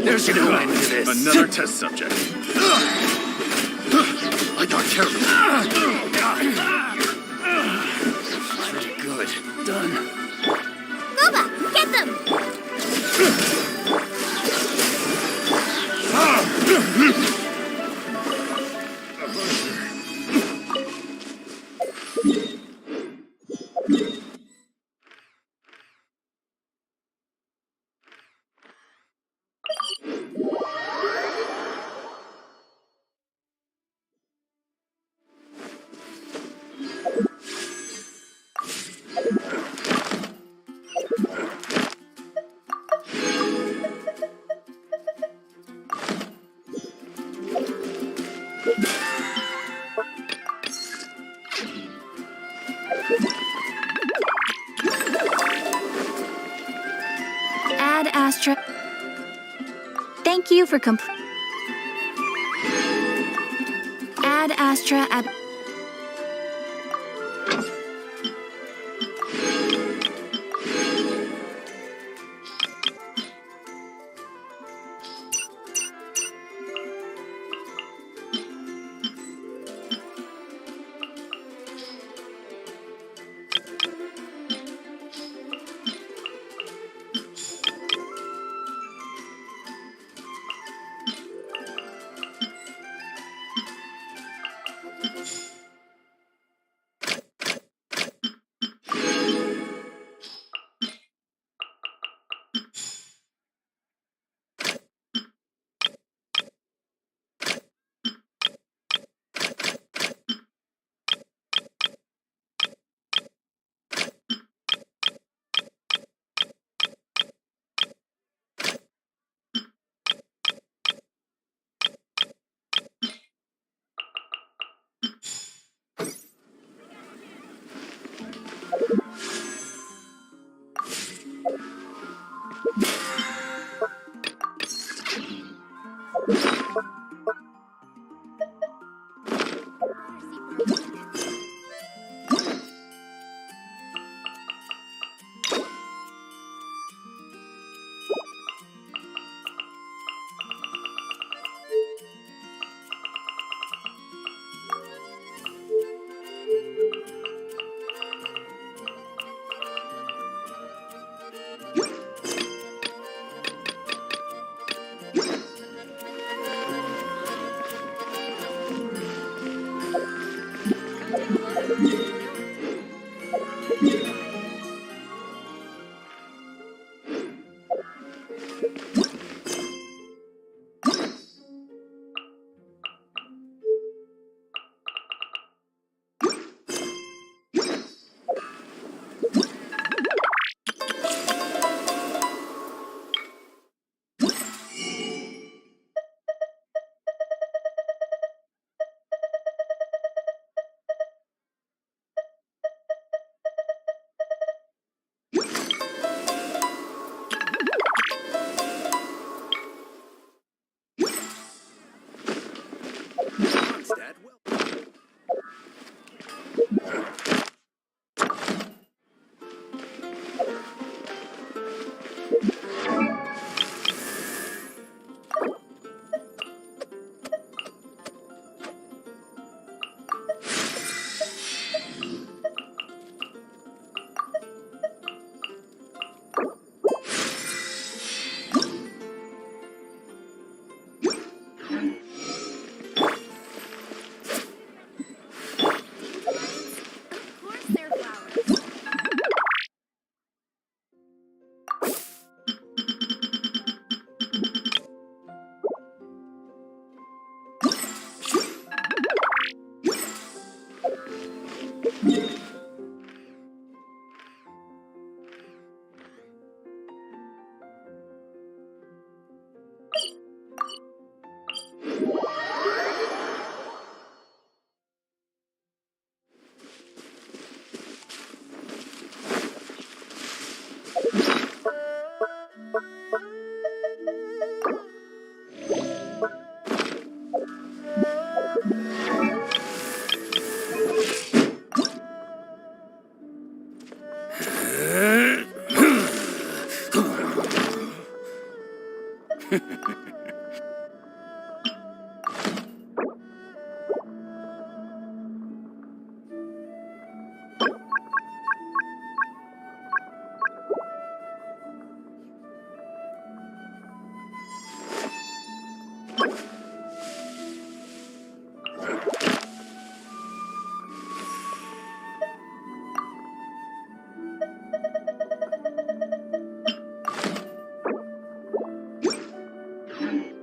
There's no end to this. Another test subject. I got careful. Pretty good. Done. Luba, get them! Ad Astra. Thank you for Ad Astra Ad.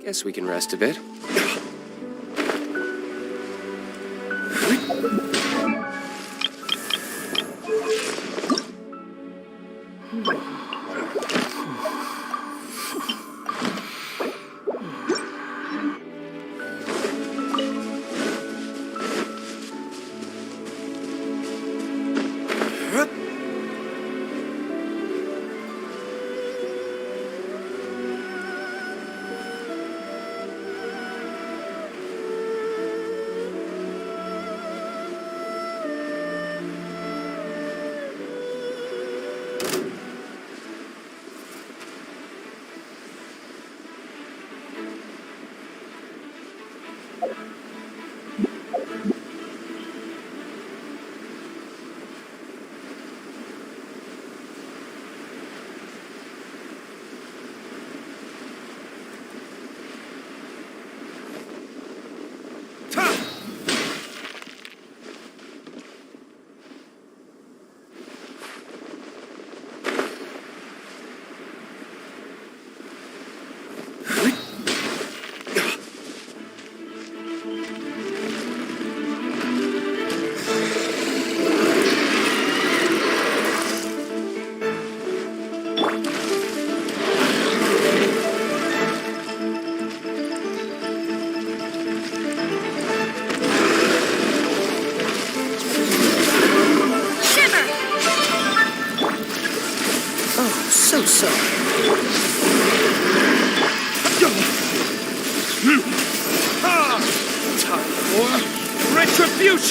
Guess we can rest a bit.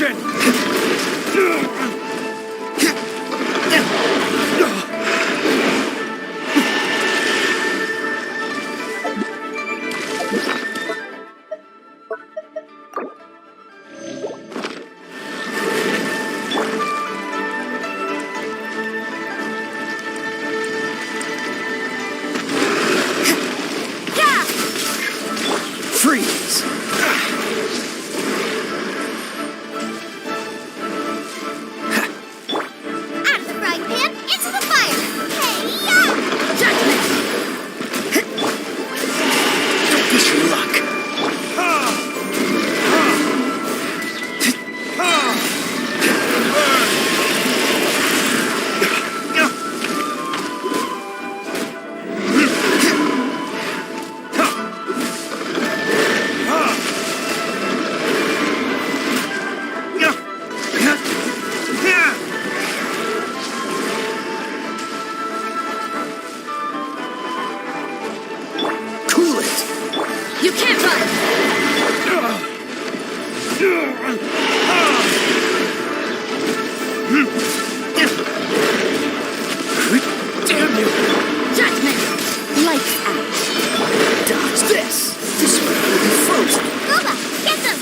retribution! Freeze! Out of the frying pan, into the fire! Hey-ya! Judgment! Don't push your luck. Cool it! You can't run! Damn you! Judgment! Lights out! Dodge this! This way will be frozen! Booba, get them!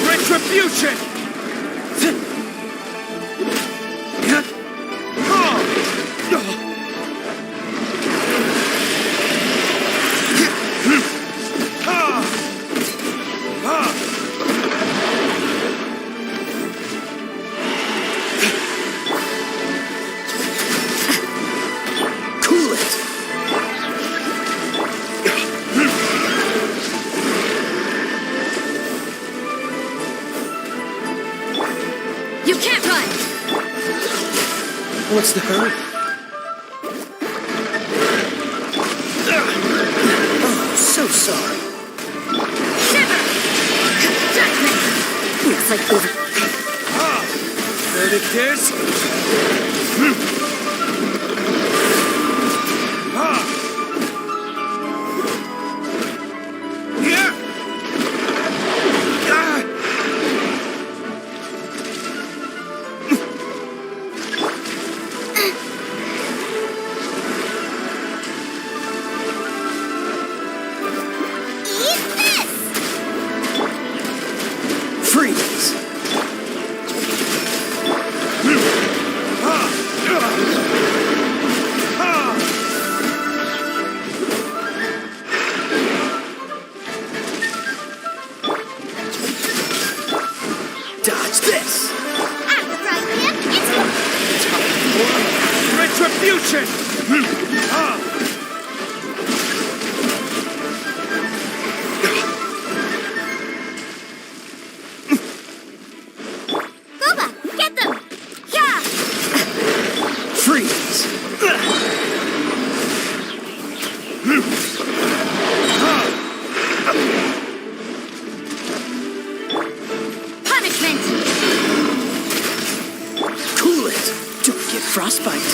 Retribution! Cool it! You can't run! What's the hurry? Oh, so sorry. Shiver! Judgment! Looks like over. Heard it, Gears? Eat this! Freeze! Dodge this! Out of the frying pan, into the... Retribution! Booba, get them! Yeah! Freeze! Punishment! Cool it! Don't get frostbite.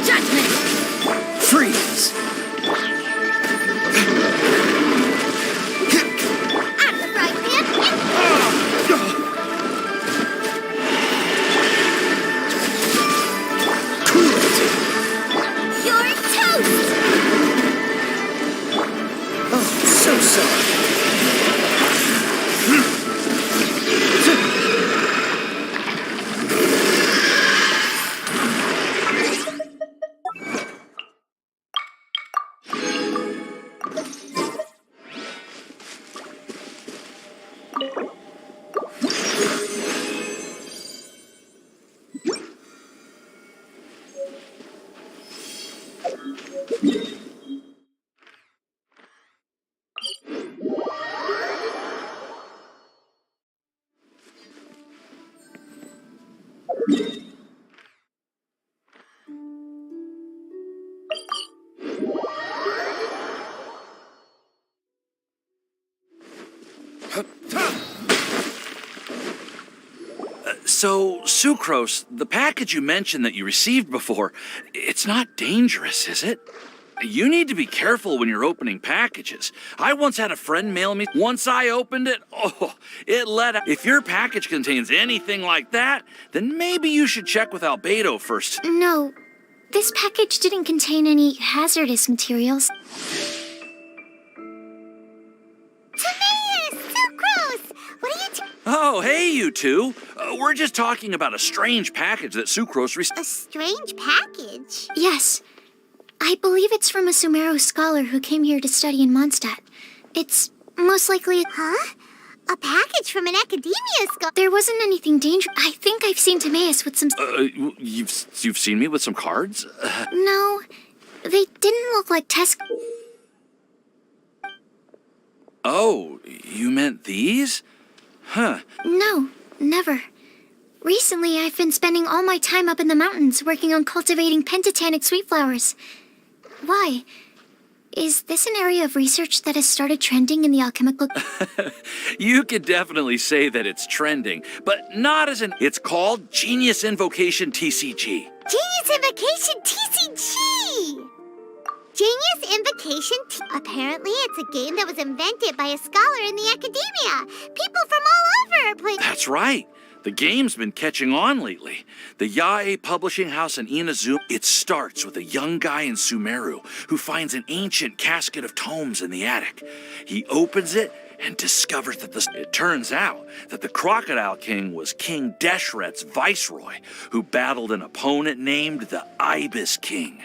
Judgment! Freeze! Out of the frying pan, Cool it! you're toast! Oh, so sorry. So, Sucrose, the package you mentioned that you received before, it's not dangerous, is it? You need to be careful when you're opening packages. I once had a friend mail me. Once I opened it, it let out. If your package contains anything like that, then maybe you should check with Albedo first. No, this package didn't contain any hazardous materials. Timaeus! Sucrose! What are you Oh, hey, you two. We're just talking about a strange package that Sucrose received. A strange package? Yes. I believe it's from a Sumeru scholar who came here to study in Mondstadt. It's most likely... Huh? A package from an academia scholar? There wasn't anything dangerous. I think I've seen Timaeus with some... You've seen me with some cards? No, they didn't look like test... Oh, you meant these? Huh. No, never. Recently, I've been spending all my time up in the mountains working on cultivating pentatonic sweet flowers. Why? Is this an area of research that has started trending in the alchemical... You could definitely say that it's trending, but not as an... It's called Genius Invocation TCG. Genius Invocation TCG! Genius Invocation Apparently, it's a game that was invented by a scholar in the academia. People from all over are playing... That's right. The game's been catching on lately. The Yae publishing house in Inazuma, it starts with a young guy in Sumeru who finds an ancient casket of tomes in the attic. He opens it and discovers that it turns out that the Crocodile King was King Deshret's viceroy, who battled an opponent named the Ibis King.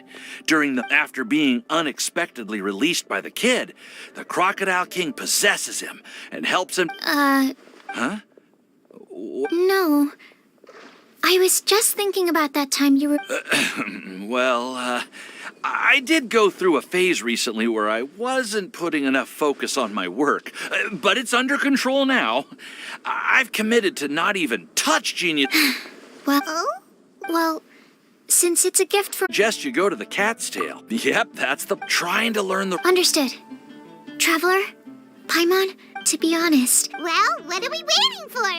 After being unexpectedly released by the kid, the Crocodile King possesses him and helps him... Huh? No. I was just thinking about that time you were... I did go through a phase recently where I wasn't putting enough focus on my work, but it's under control now. I've committed to not even touch Genius... Well, since it's a gift for... Suggest you go to the Cat's Tail. Yep, that's the... Trying to learn the... Understood. Traveler? Paimon? To be honest... Well, what are we waiting for?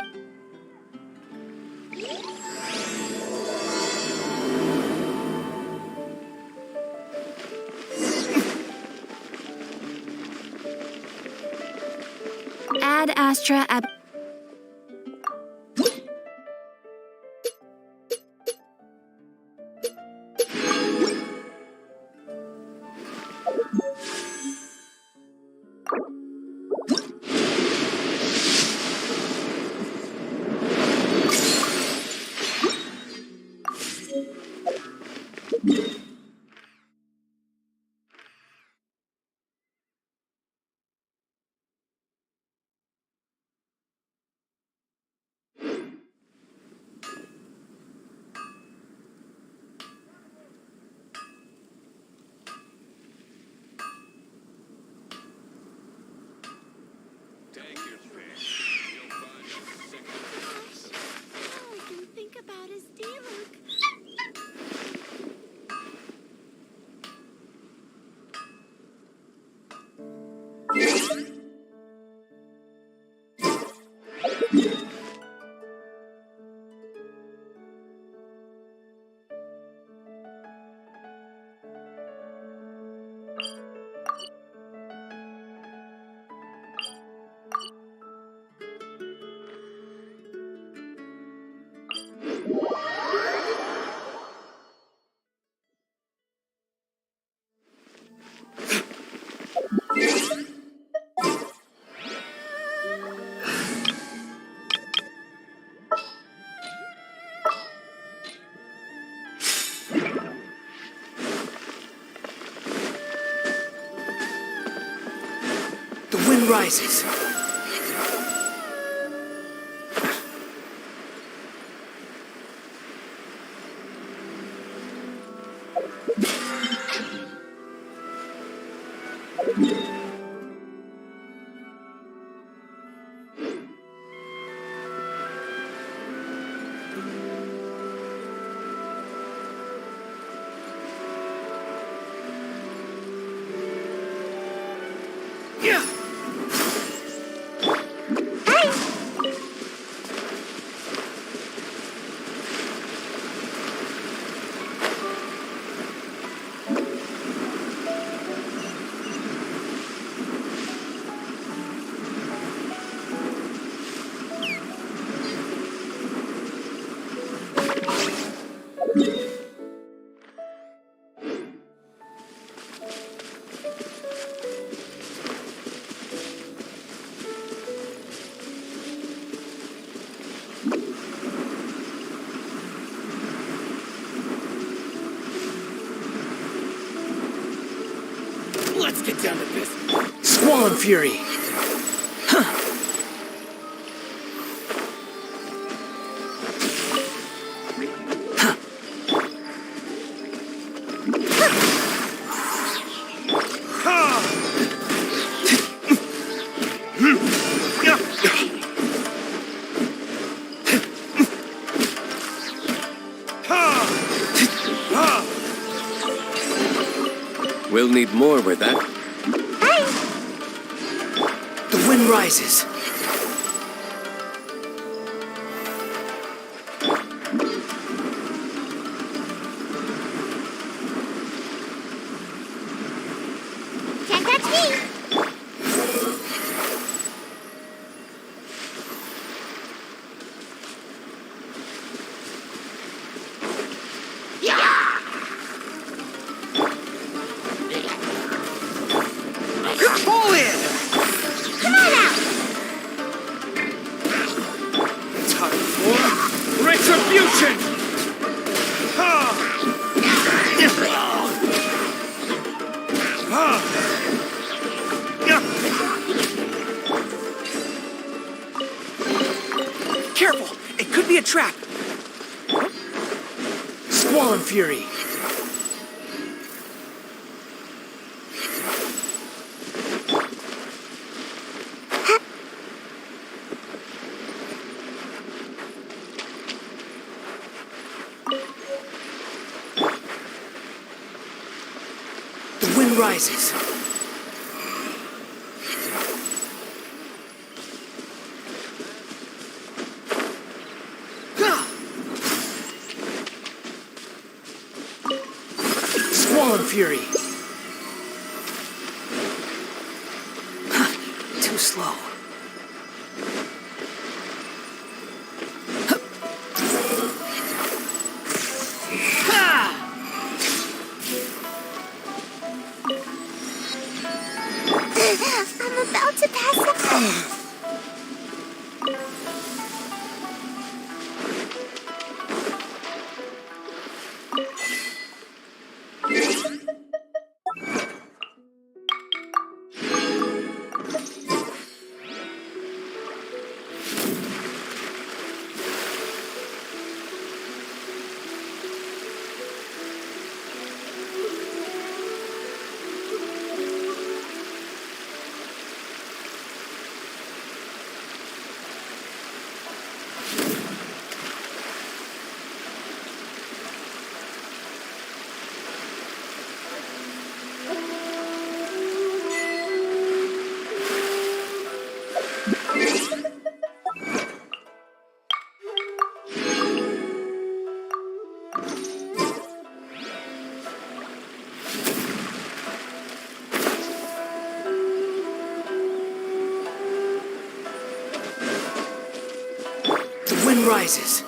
Ad Astra ab... The wind rises. Let's get down to business. Squall and Fury. We'll need more with that. The wind rises. Can't touch me! Pull in! Come on out! Time for retribution! Careful! It could be a trap! Squall and Fury! The wind rises. Squall and Fury. Too slow. I'm about to pass out. The wind rises.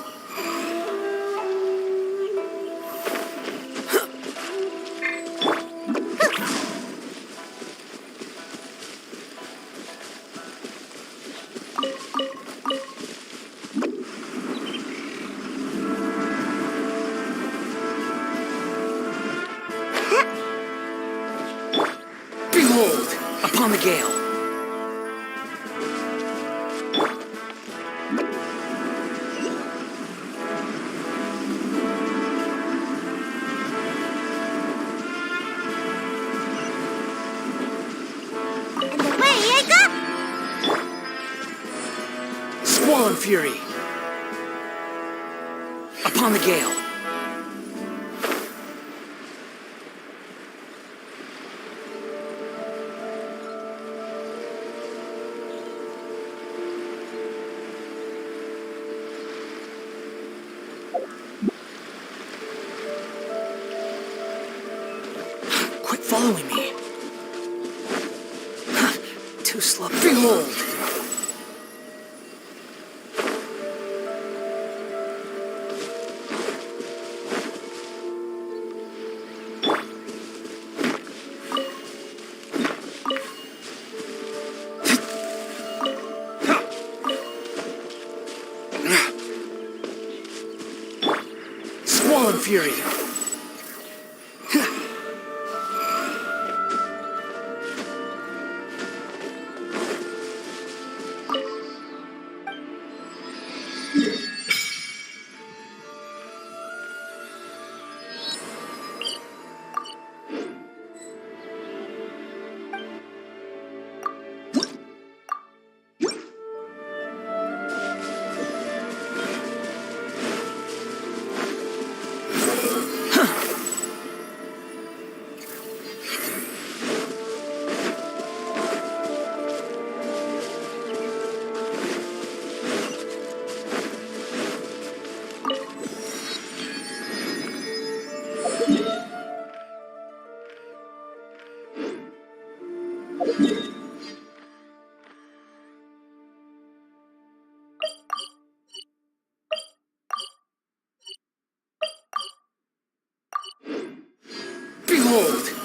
Behold, upon the gale. And away I go! Squall and Fury. Upon the gale. Quit following me. Too slow. Behold! Swan Fury! Behold!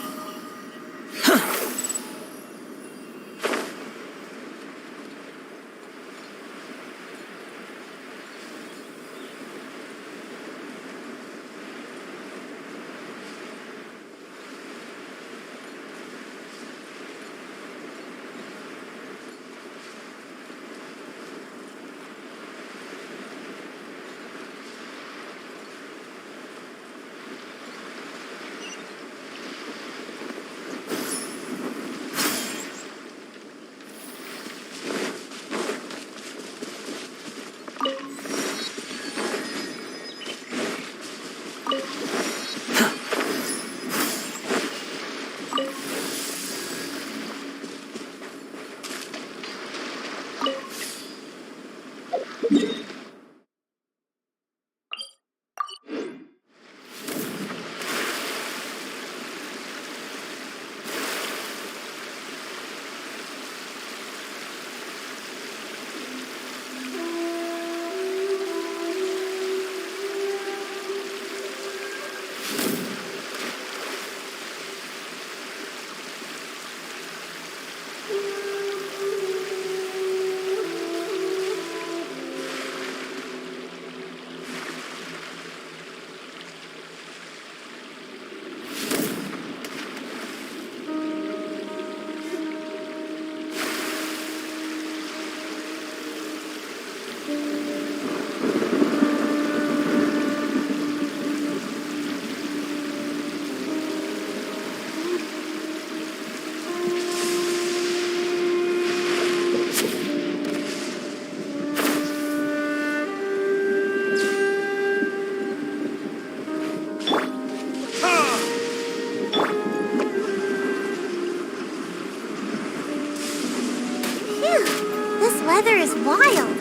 weather is wild.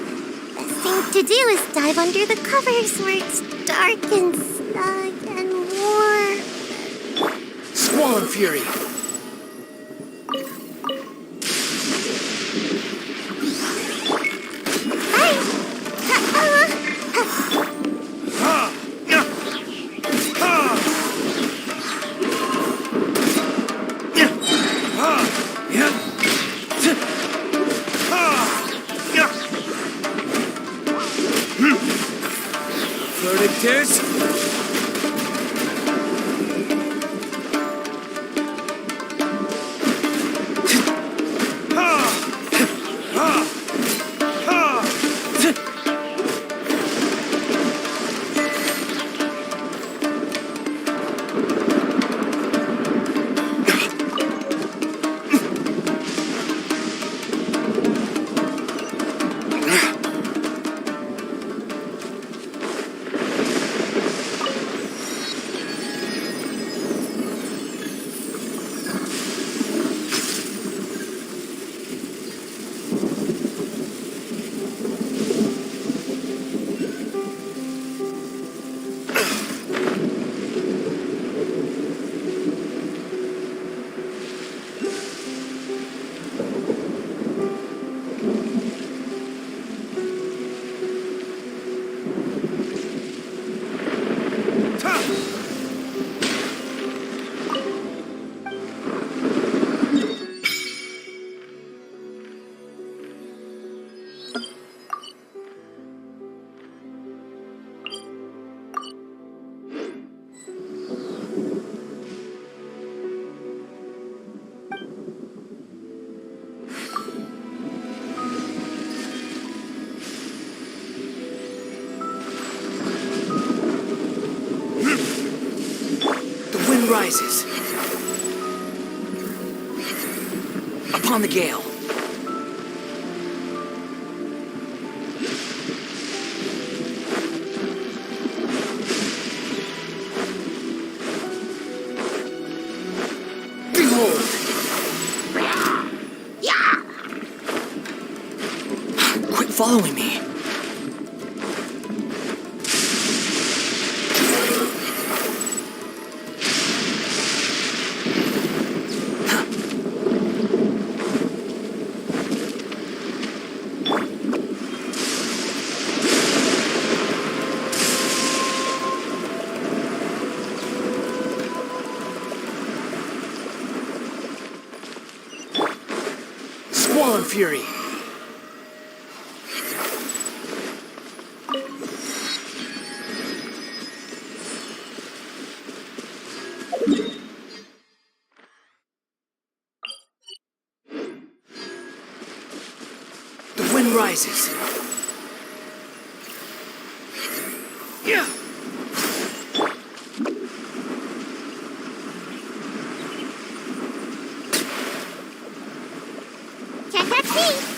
Best thing to do is dive under the covers where it's dark and snug and warm. Swan Fury! rises. Upon the gale. Behold! Quit following me. Squall Fury! The wind rises. Yeah! Check out me.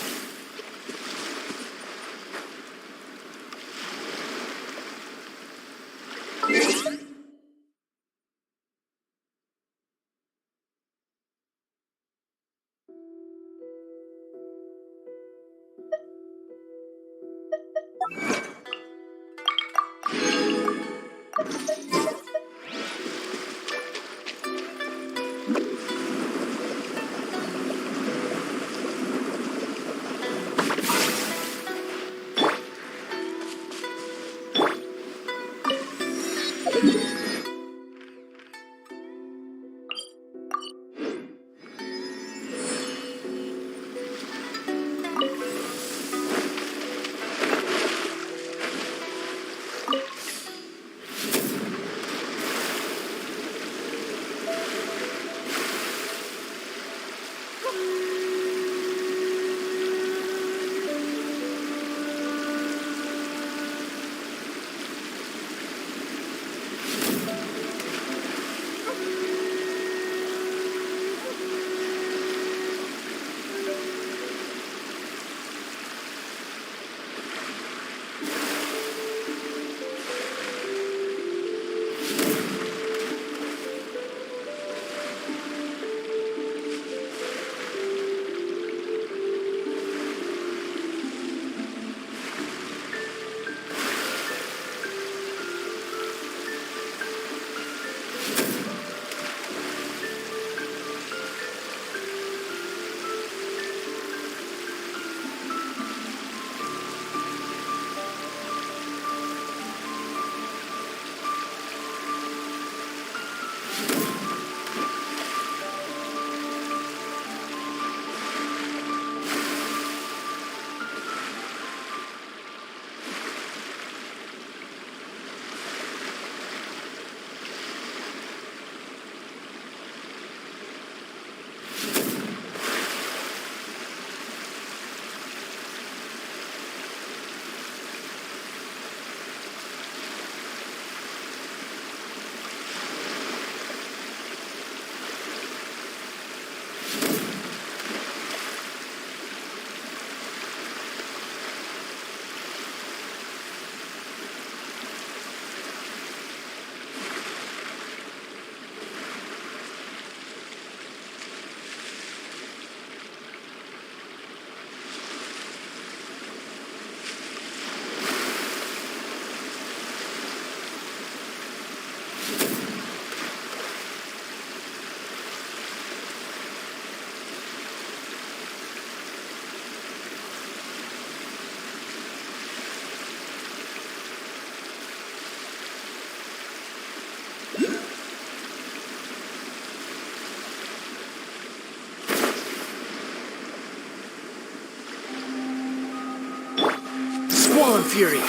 Squall Fury!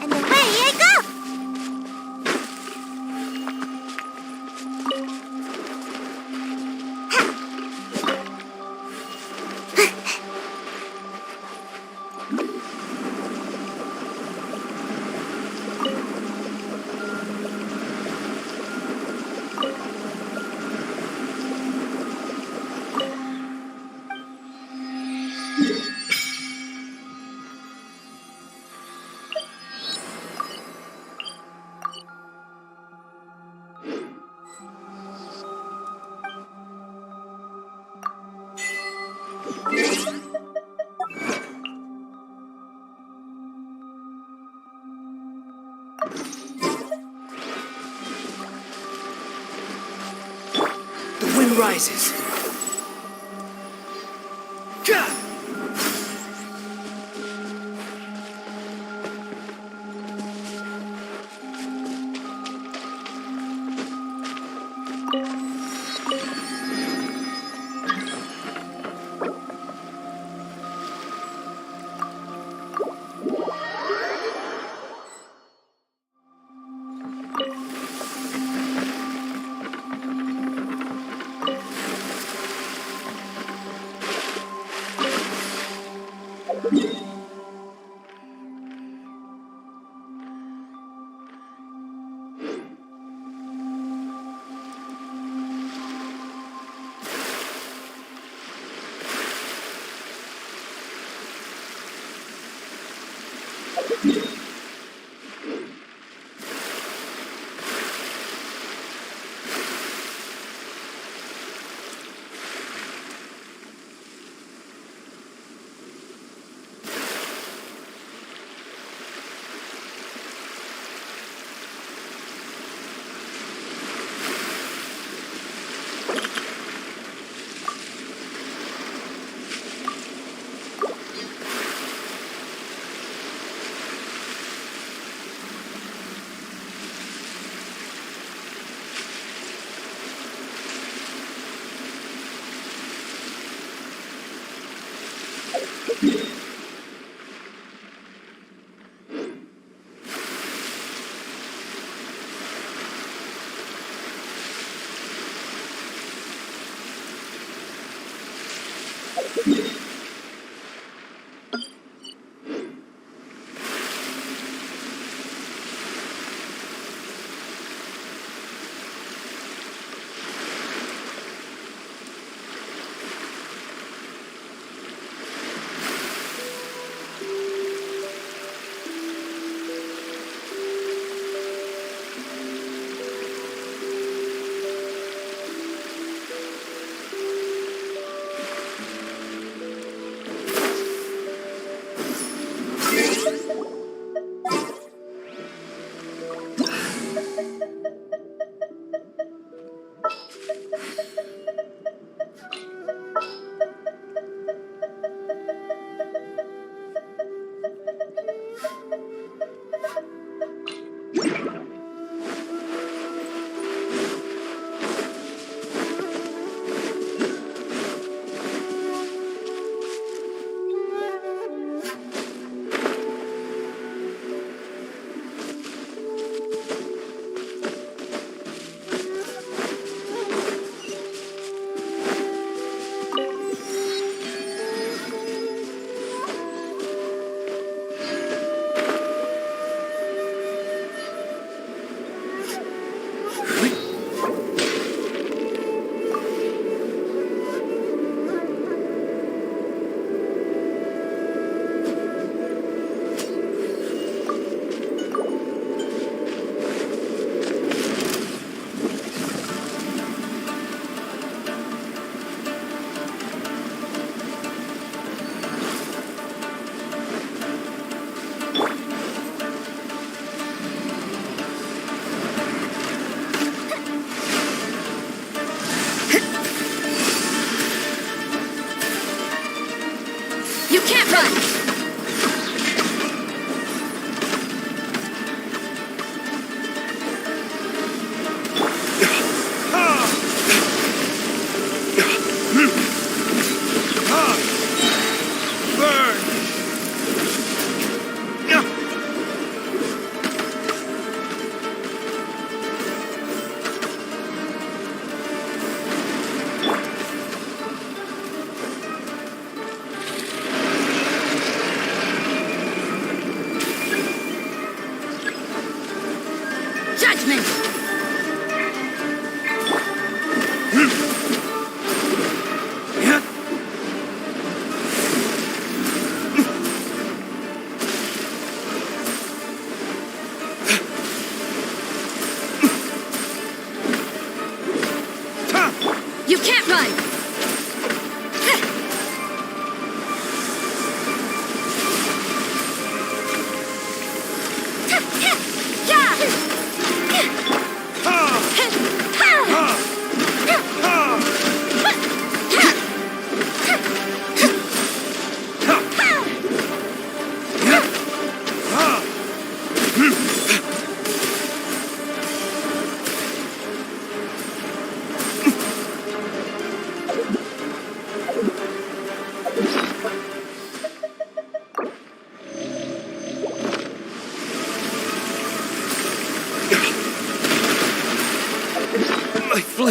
And away I go! The wind rises. Gah!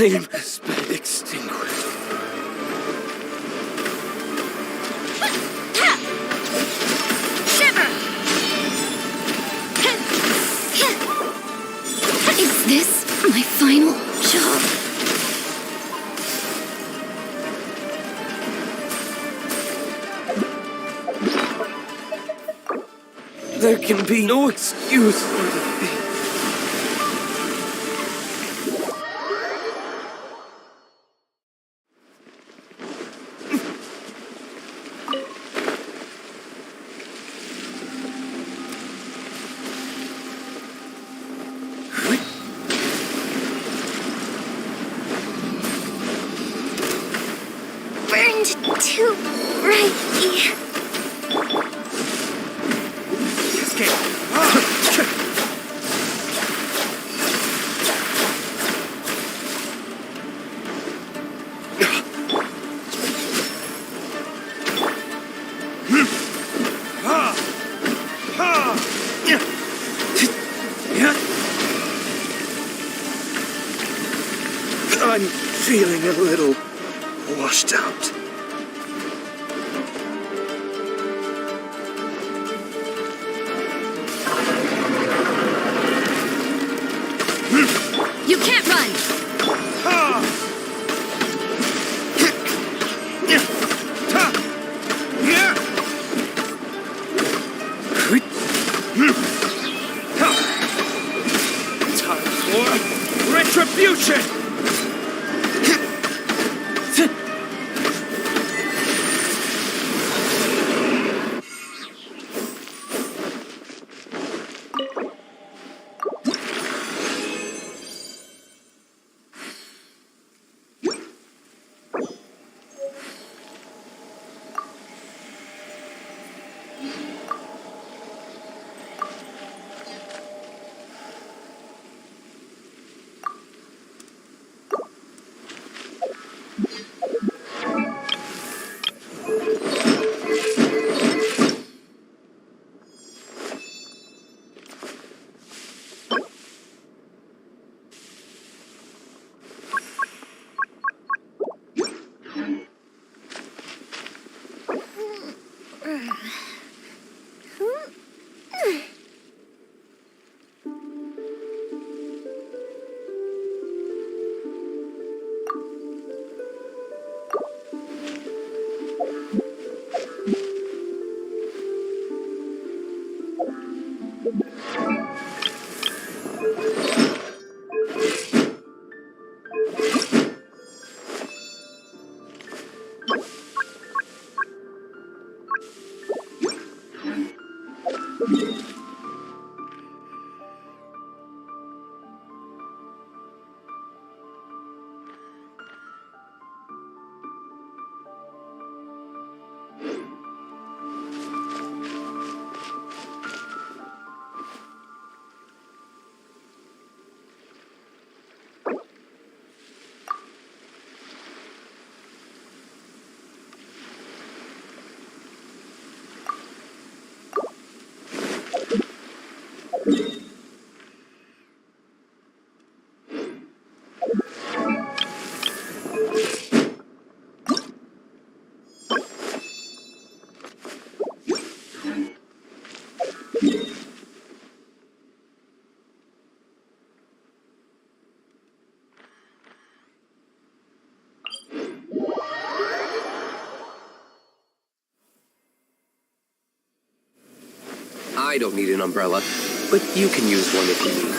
flame has been extinguished. Shiver! Is this my final job? There can be no excuse for defeat. Burned too brightly. I'm feeling a little washed out. You can't run! Time for retribution! I don't need an umbrella, but you can use one if you need.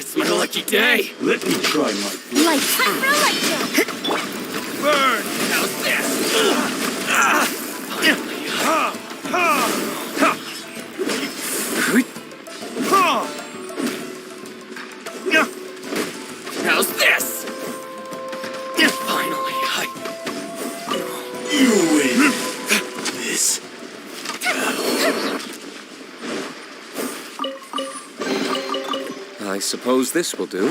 It's my lucky day. Let me try my Lights out. burn. How's this? How's this? Finally, you win. This. I suppose this will do.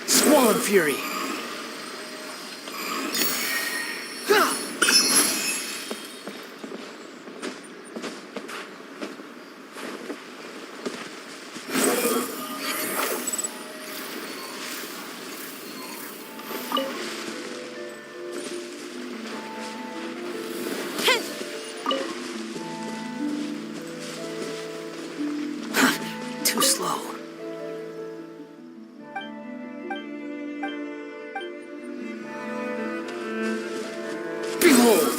Swan Fury. Too slow. Behold!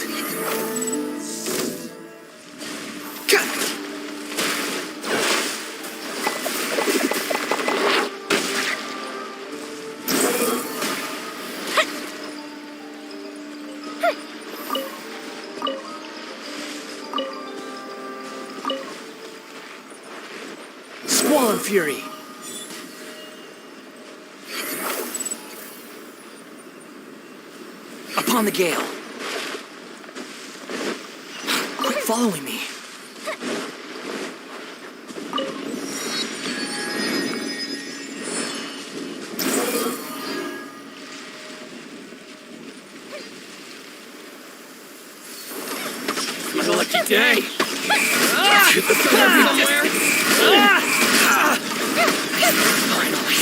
Swan Fury! Upon the gale! Quit following me! It's a lucky day. To the ferry somewhere. Finally.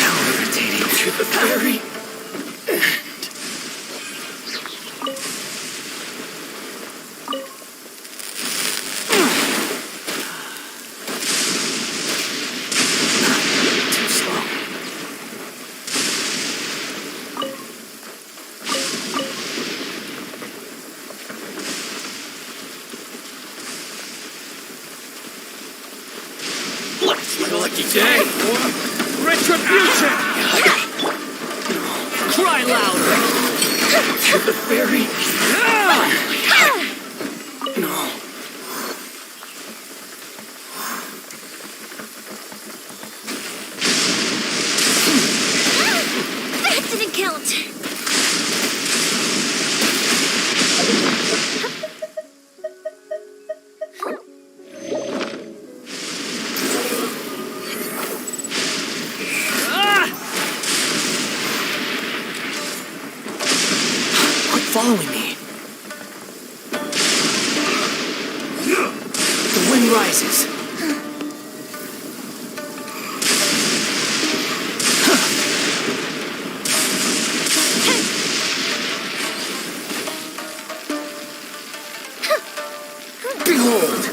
How irritating. To the ferry. Too slow. Looks like a lucky day. Retribution! Cry louder! To the ferry. No. That didn't count. Quit following me. The wind rises. Behold!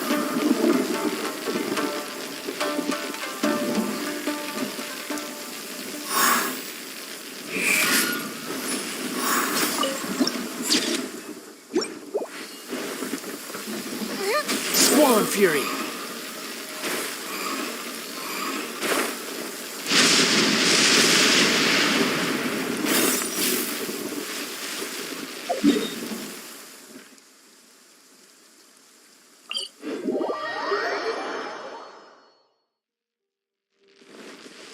Swan Fury!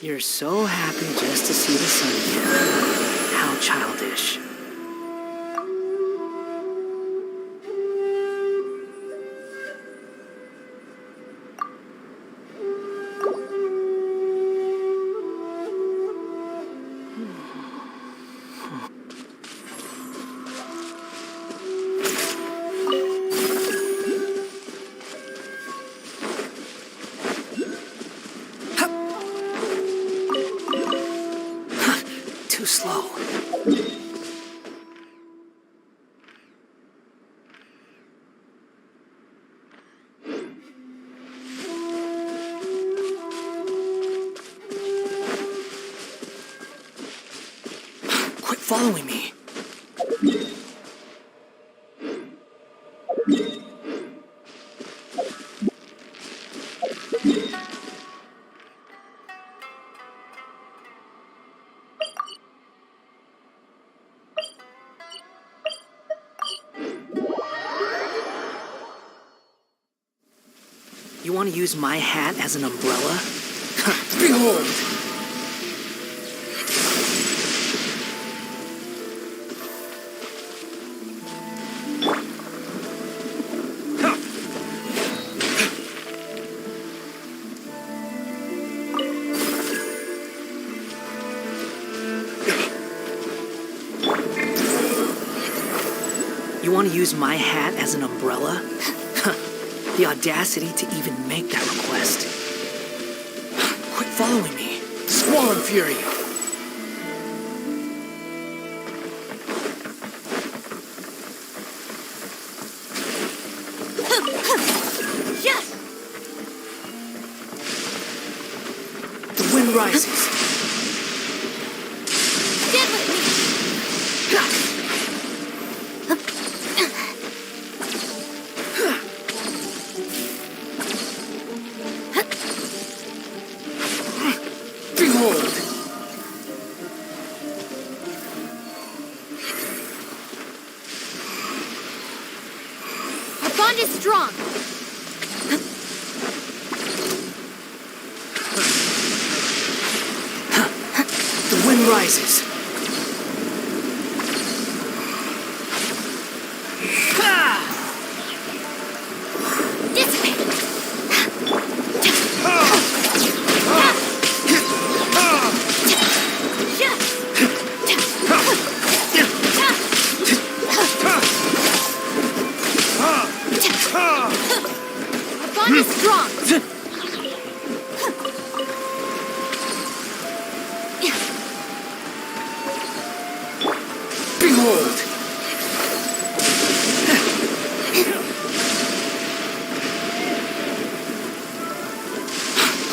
You're so happy just to see the sun again. How childish. Too slow. Quit following me. You want to use my hat as an umbrella? Behold! You want to use my hat as an umbrella? The audacity to even make that request. Quit following me. Swan Fury! The wind rises. Behold! Our bond is strong. The wind rises. bond is strong! Behold!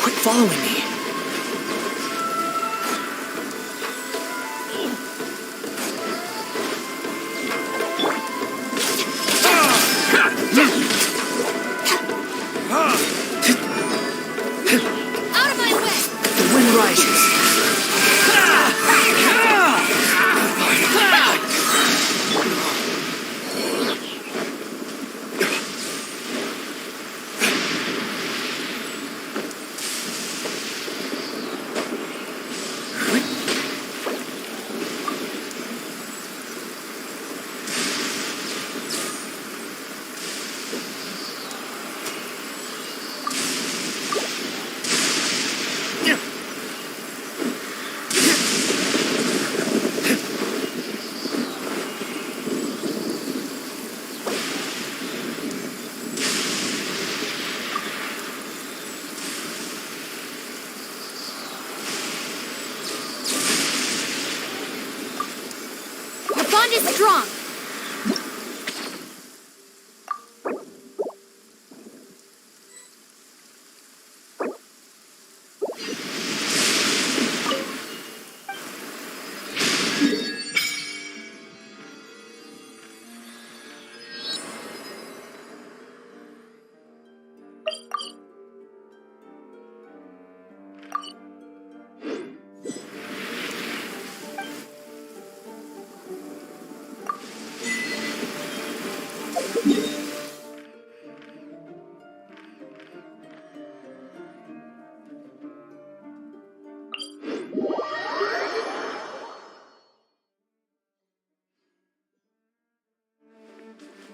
Quit following me. Out of my way! The wind rises. Your bond is strong!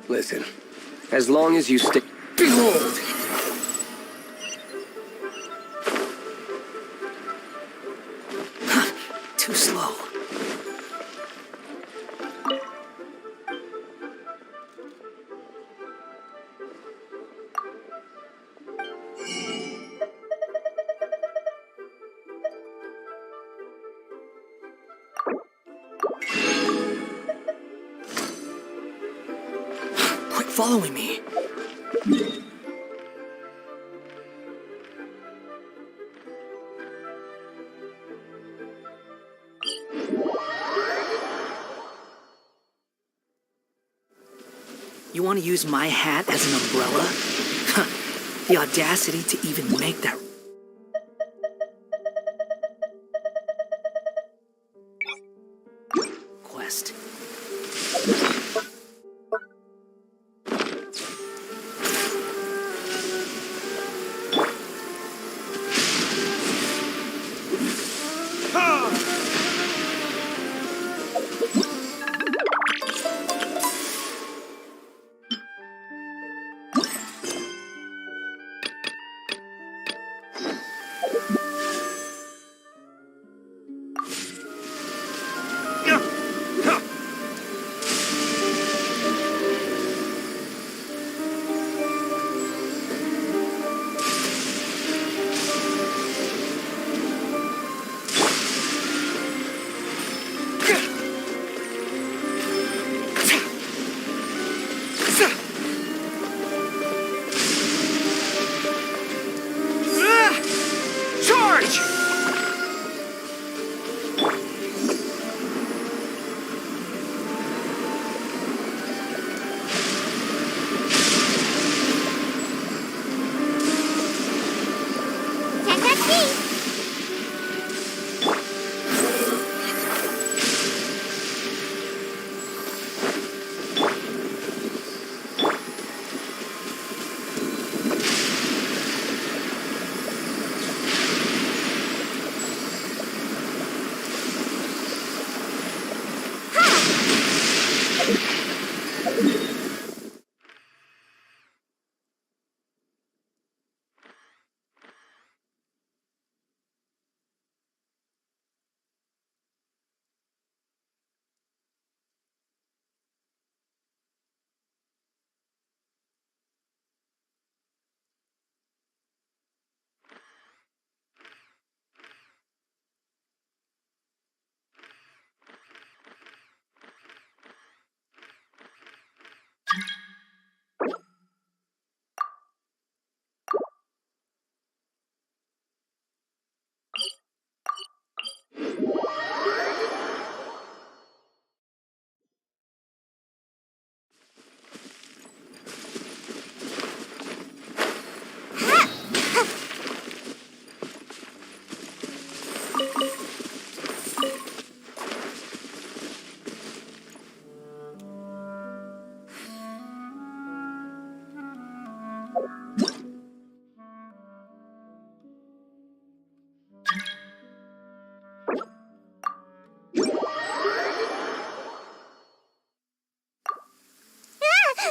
Listen, as long as you stick... Behold! Too slow. Quit following me. You want to use my hat as an umbrella? The audacity to even make that... quest.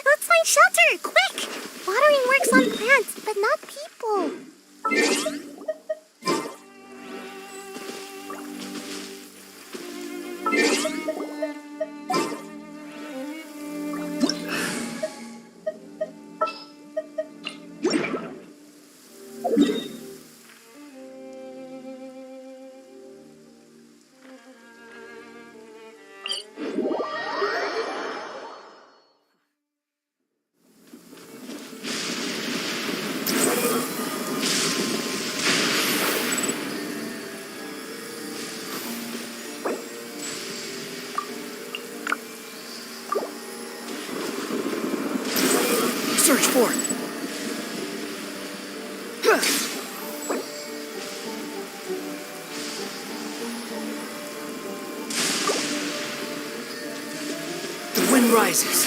Let's find shelter, quick! Watering works on plants, but not people. Search for it. The wind rises.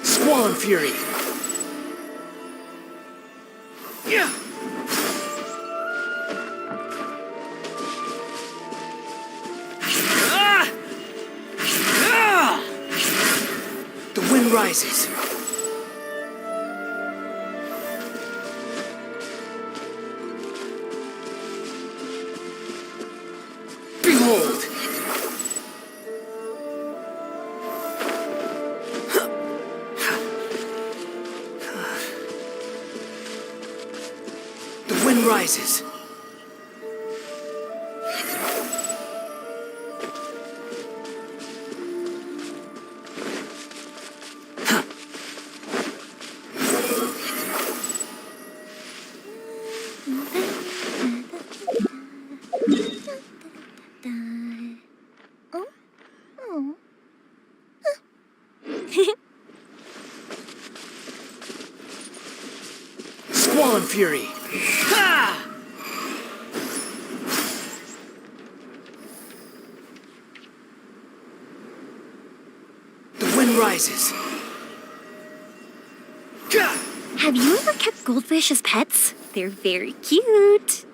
Squall Fury. Yeah. The wind rises. Behold! The wind rises. Squall and Fury. Ha! The wind rises. Have you ever kept goldfish as pets? They're very cute.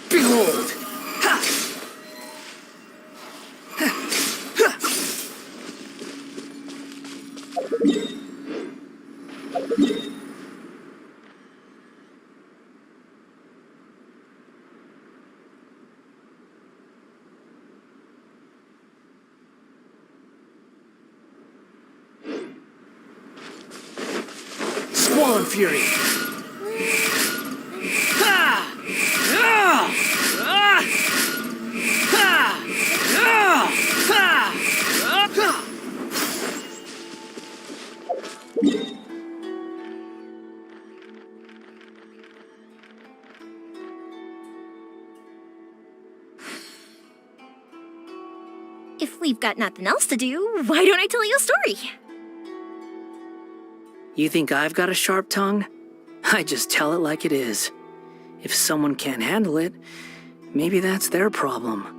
Behold! Swan Fury! Ha! Ah! Ah! Ha! Ah! Ha! Ah! If we've got nothing else to do, why don't I tell you a story? You think I've got a sharp tongue? I just tell it like it is. If someone can't handle it, maybe that's their problem.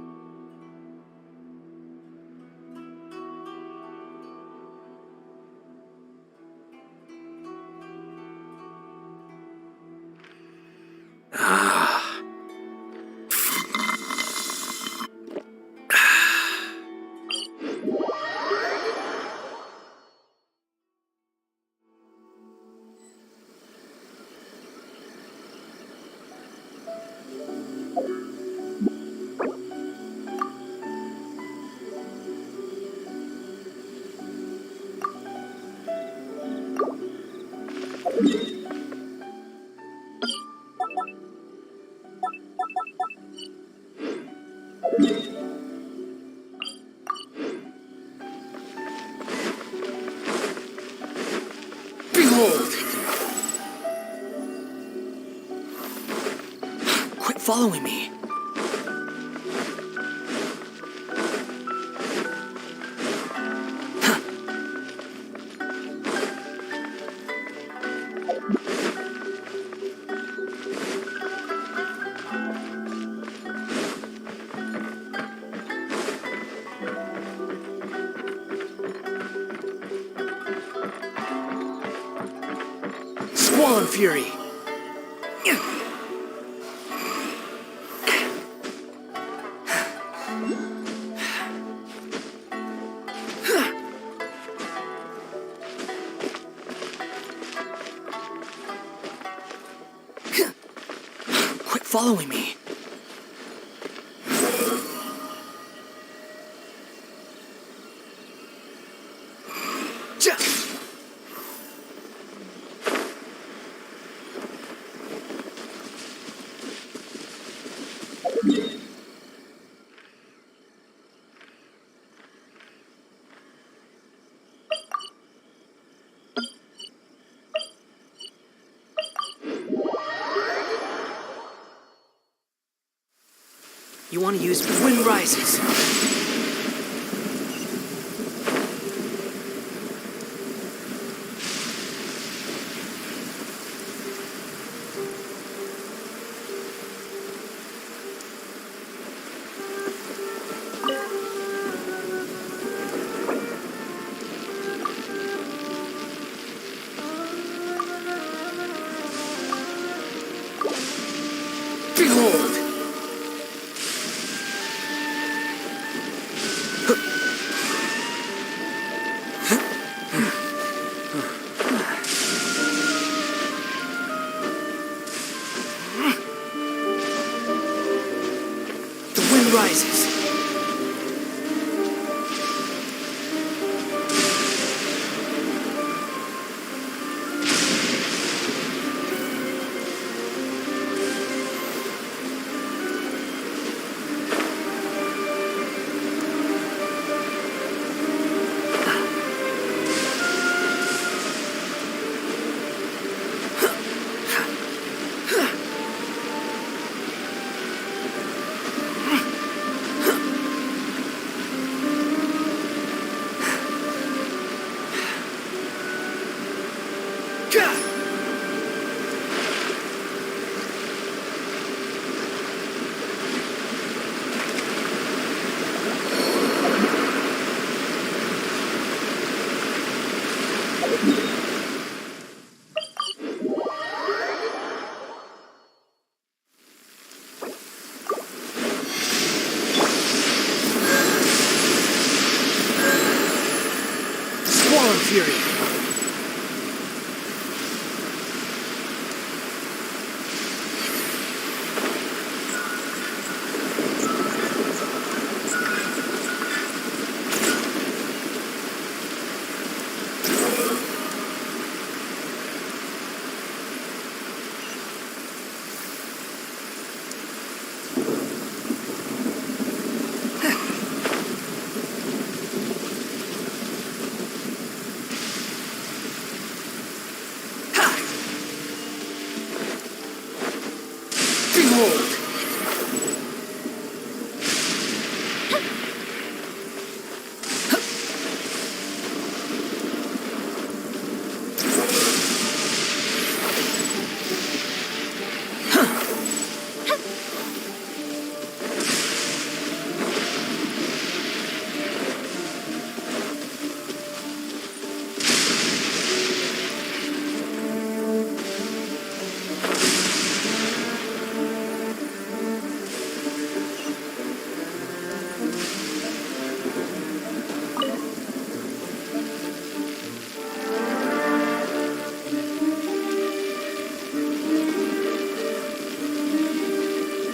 Behold! Quit following me. Swan Fury! Quit following me. You want to use Wind Rises. Behold! The wind rises. Swan Fury! Behold!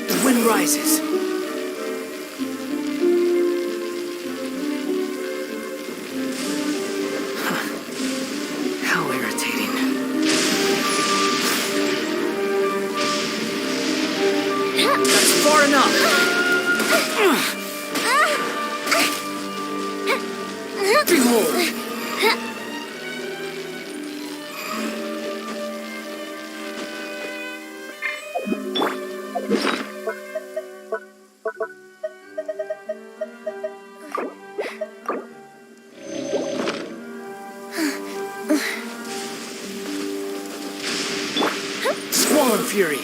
The wind rises. How irritating. That's far enough. Behold! Squall Fury!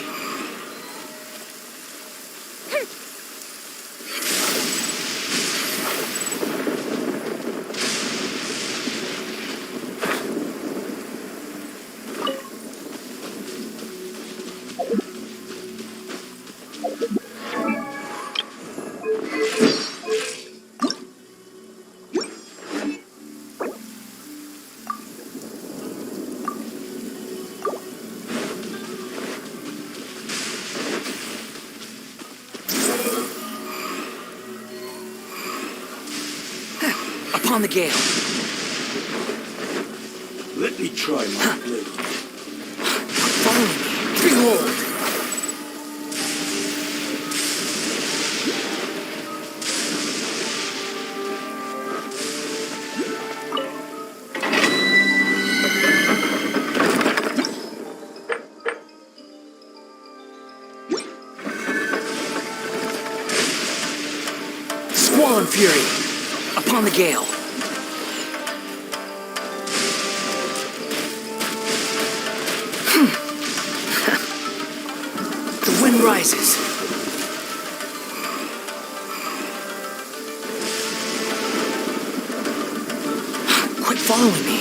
Upon the gale. Let me try my blade. Follow me. Behold! Squall and Fury! Upon the gale. The wind rises. Quit following me.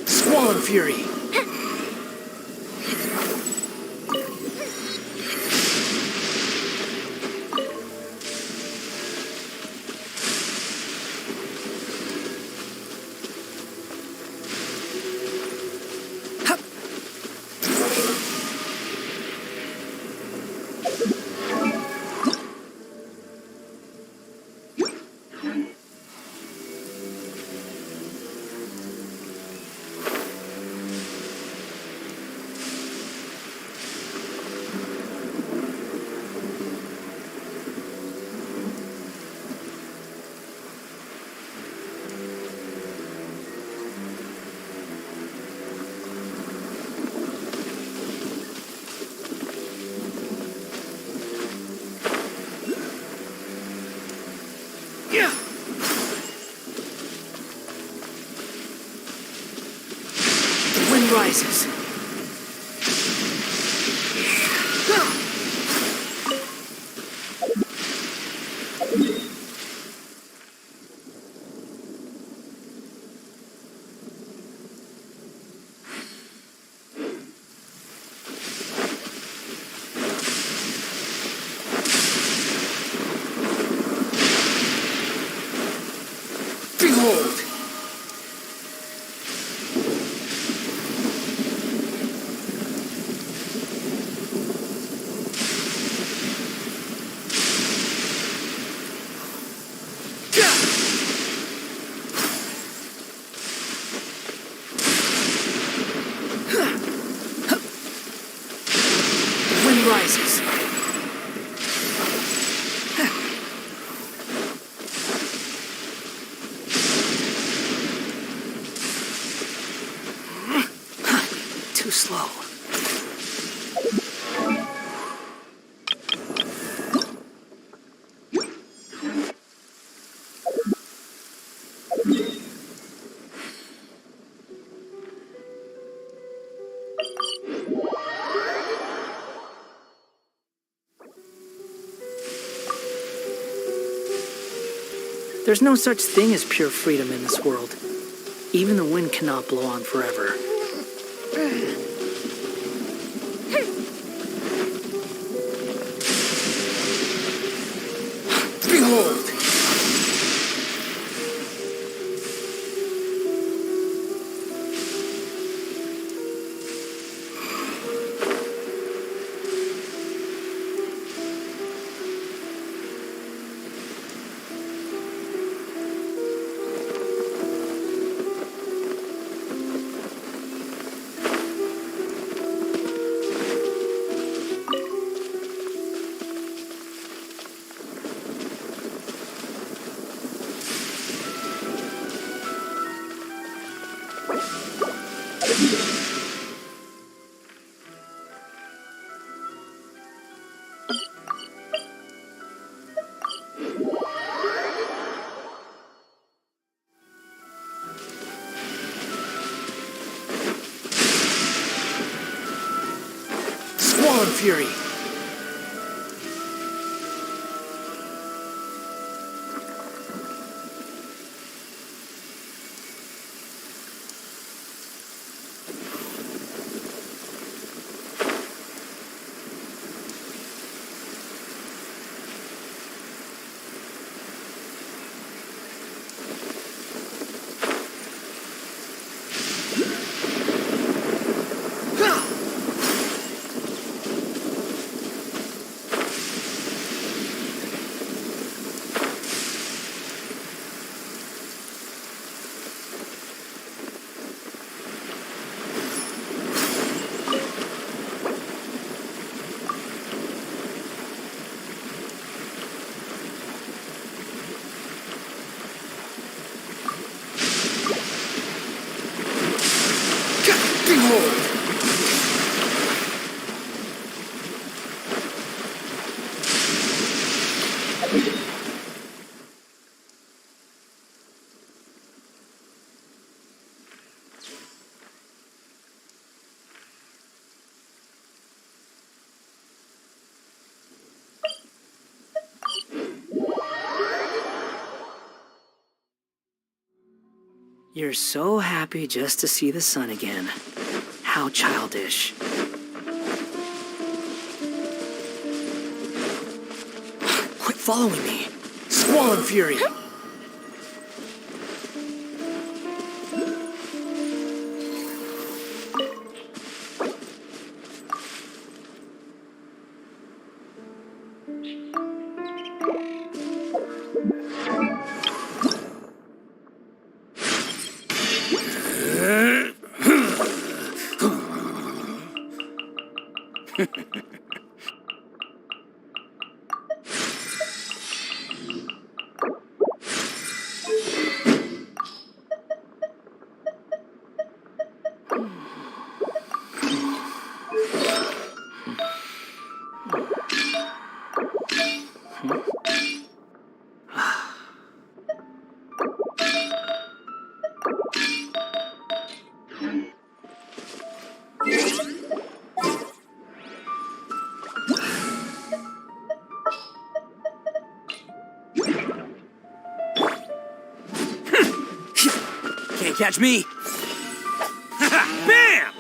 Squall and Fury. The wind rises. Behold! disguises. Too slow. There's no such thing as pure freedom in this world. Even the wind cannot blow on forever. Behold! Squall and Fury! You're so happy just to see the sun again. How childish. Quit following me. Squall and Fury! Can't catch me! Bam!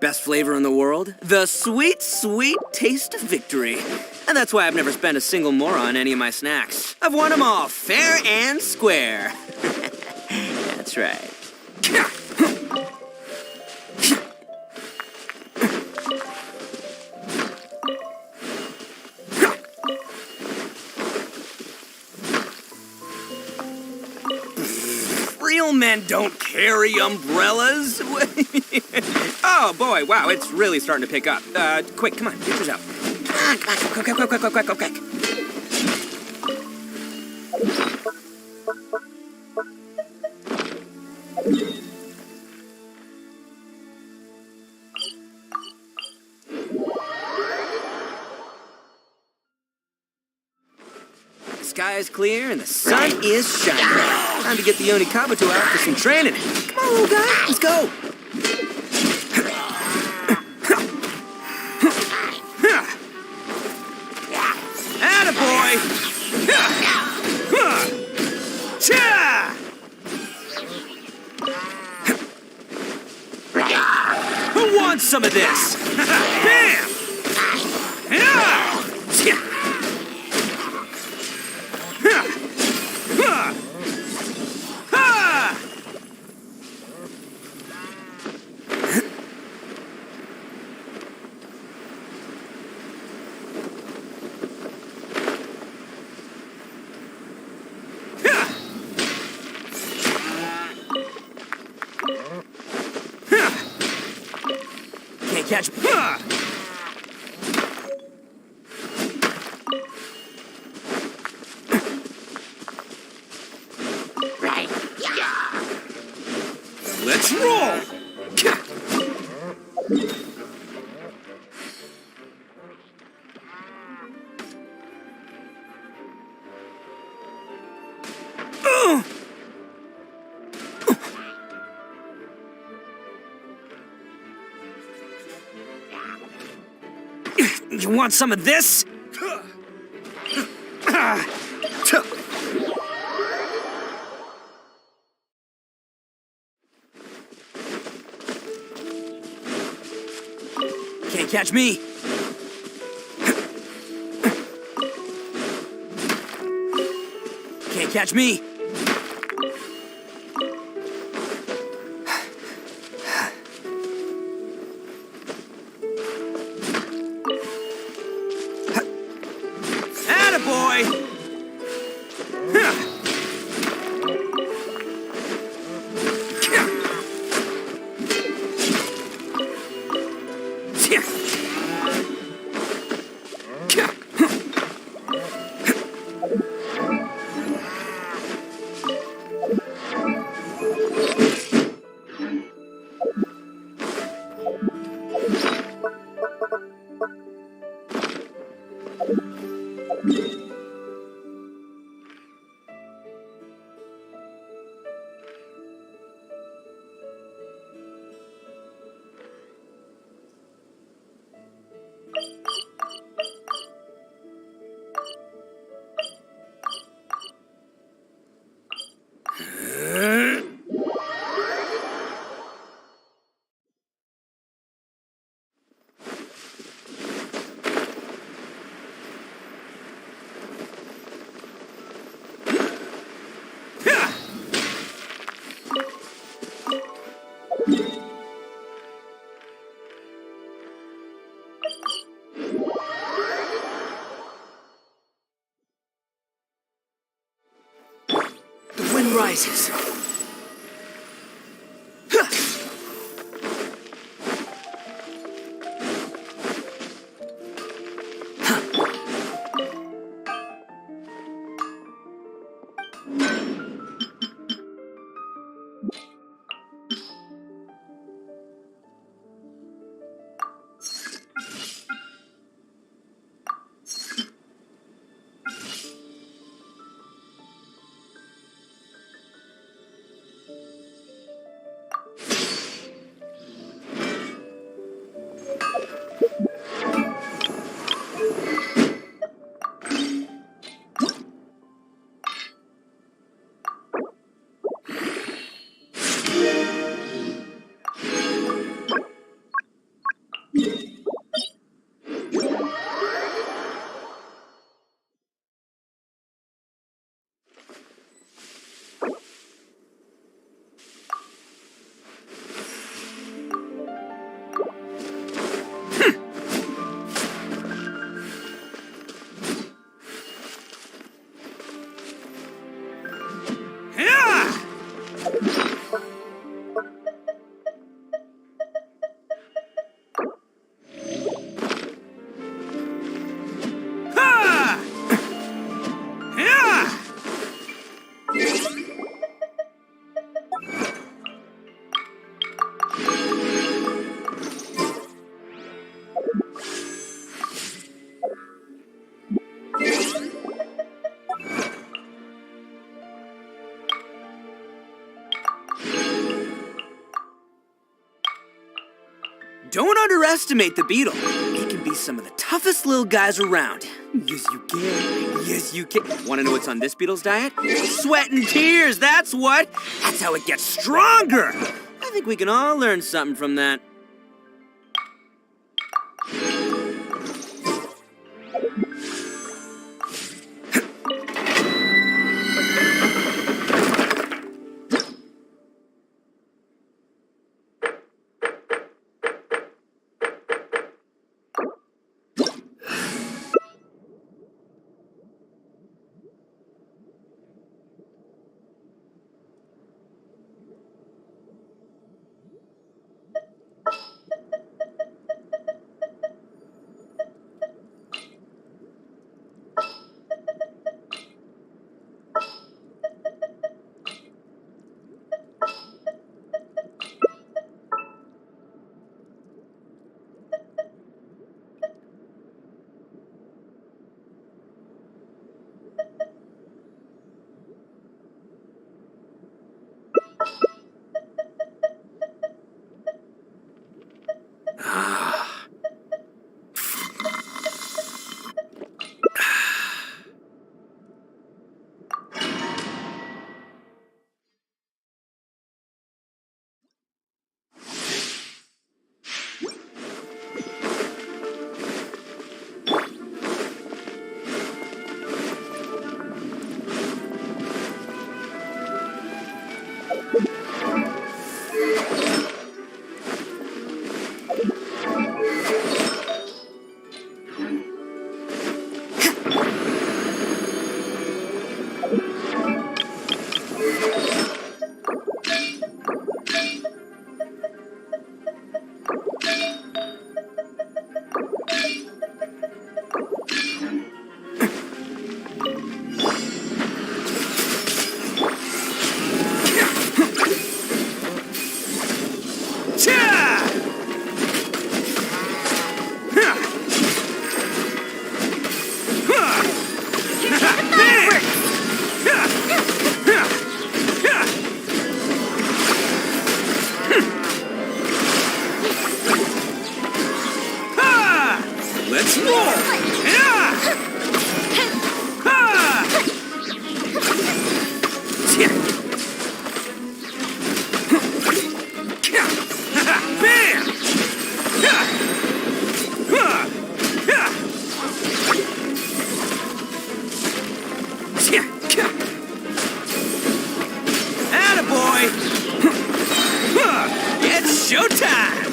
best flavor in the world? The sweet, sweet taste of victory. And that's why I've never spent a single more on any of my snacks. I've won them all, fair and square. That's right. Real men don't carry umbrellas. Oh boy, wow, it's really starting to pick up. Quick, come on, get yours out. Come on, quick. The sky is clear and the sun is shining. Time to get the Onikabuto out for some training. Come on, little guy, let's go. Attaboy! Who wants some of this? Bam! Can't catch me. Let's roll! You want some of this? Can't catch me. Can't catch me. Attaboy! The wind rises. Don't underestimate the beetle. It can be some of the toughest little guys around. Yes, you can. Yes, you can. Want to know what's on this beetle's diet? Sweat and tears, that's what. That's how it gets stronger. I think we can all learn something from that. Let's roll! Attaboy! It's showtime!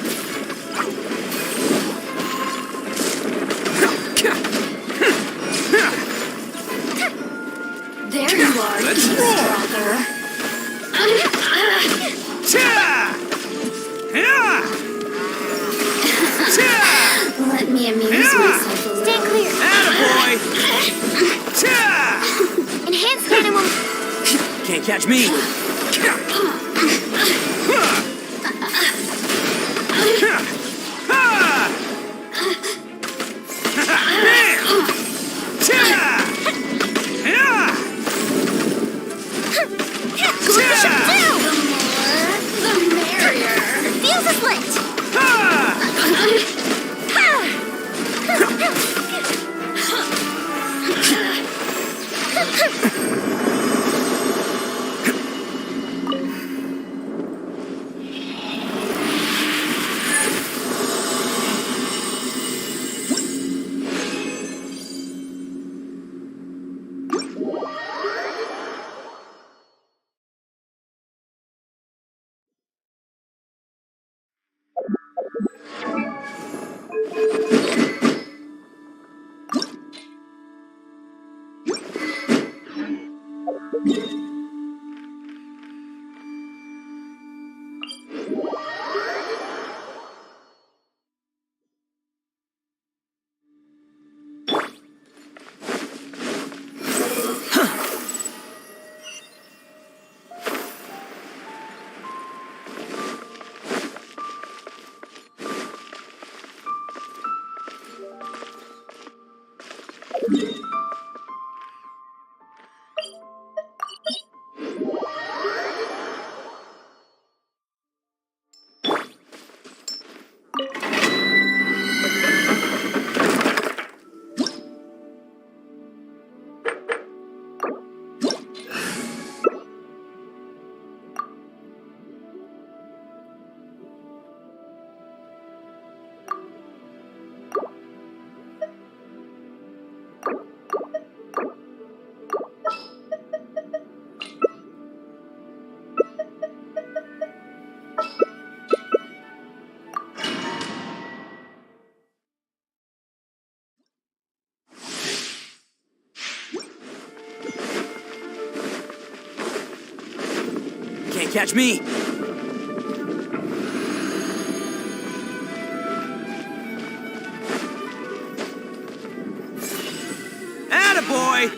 There you are, Let's roll! brother. Let me amuse myself a little. Stay clear. Attaboy! Enhanced animal. Can't catch me! The merrier. Fuse is lit. catch me. Attaboy!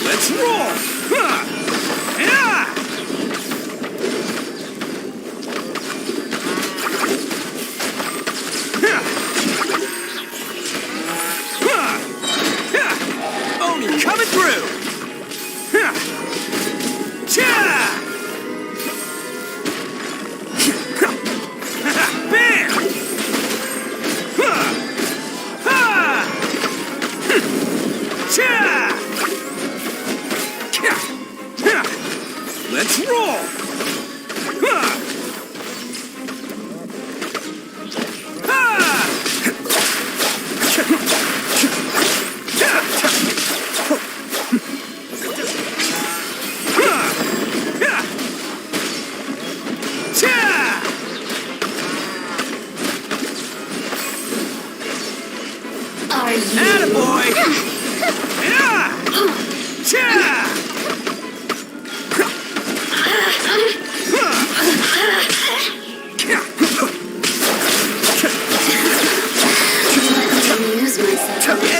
Let's roll! Oni coming through! Bam! Let's roll! Attaboy!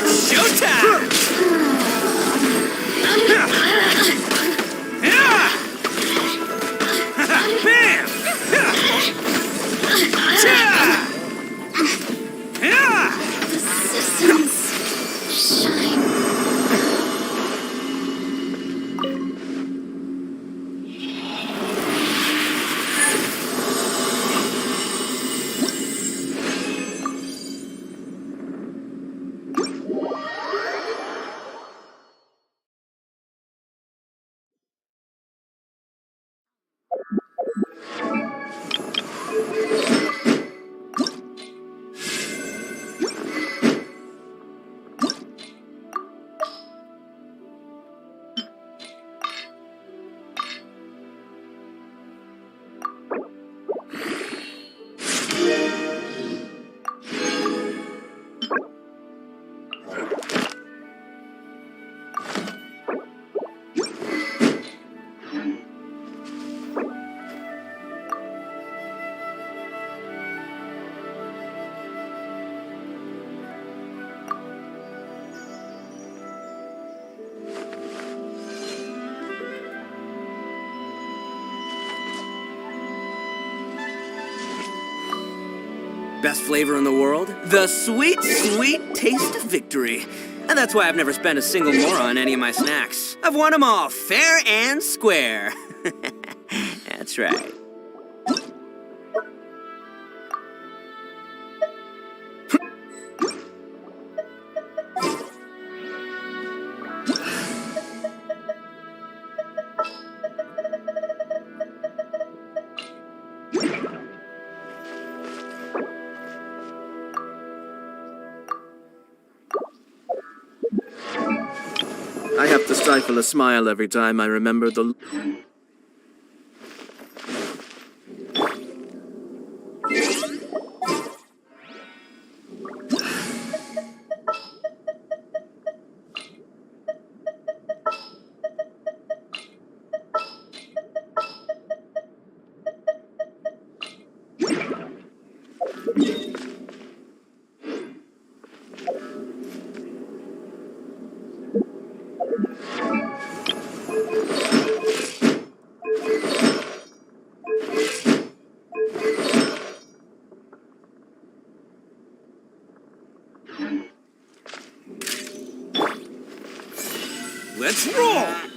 It's showtime! Bam! The systems shine. Best flavor in the world? The sweet, sweet taste of victory. And that's why I've never spent a single more on any of my snacks. I've won them all fair and square. That's right. I have to stifle a smile every time I remember the... Let's roll!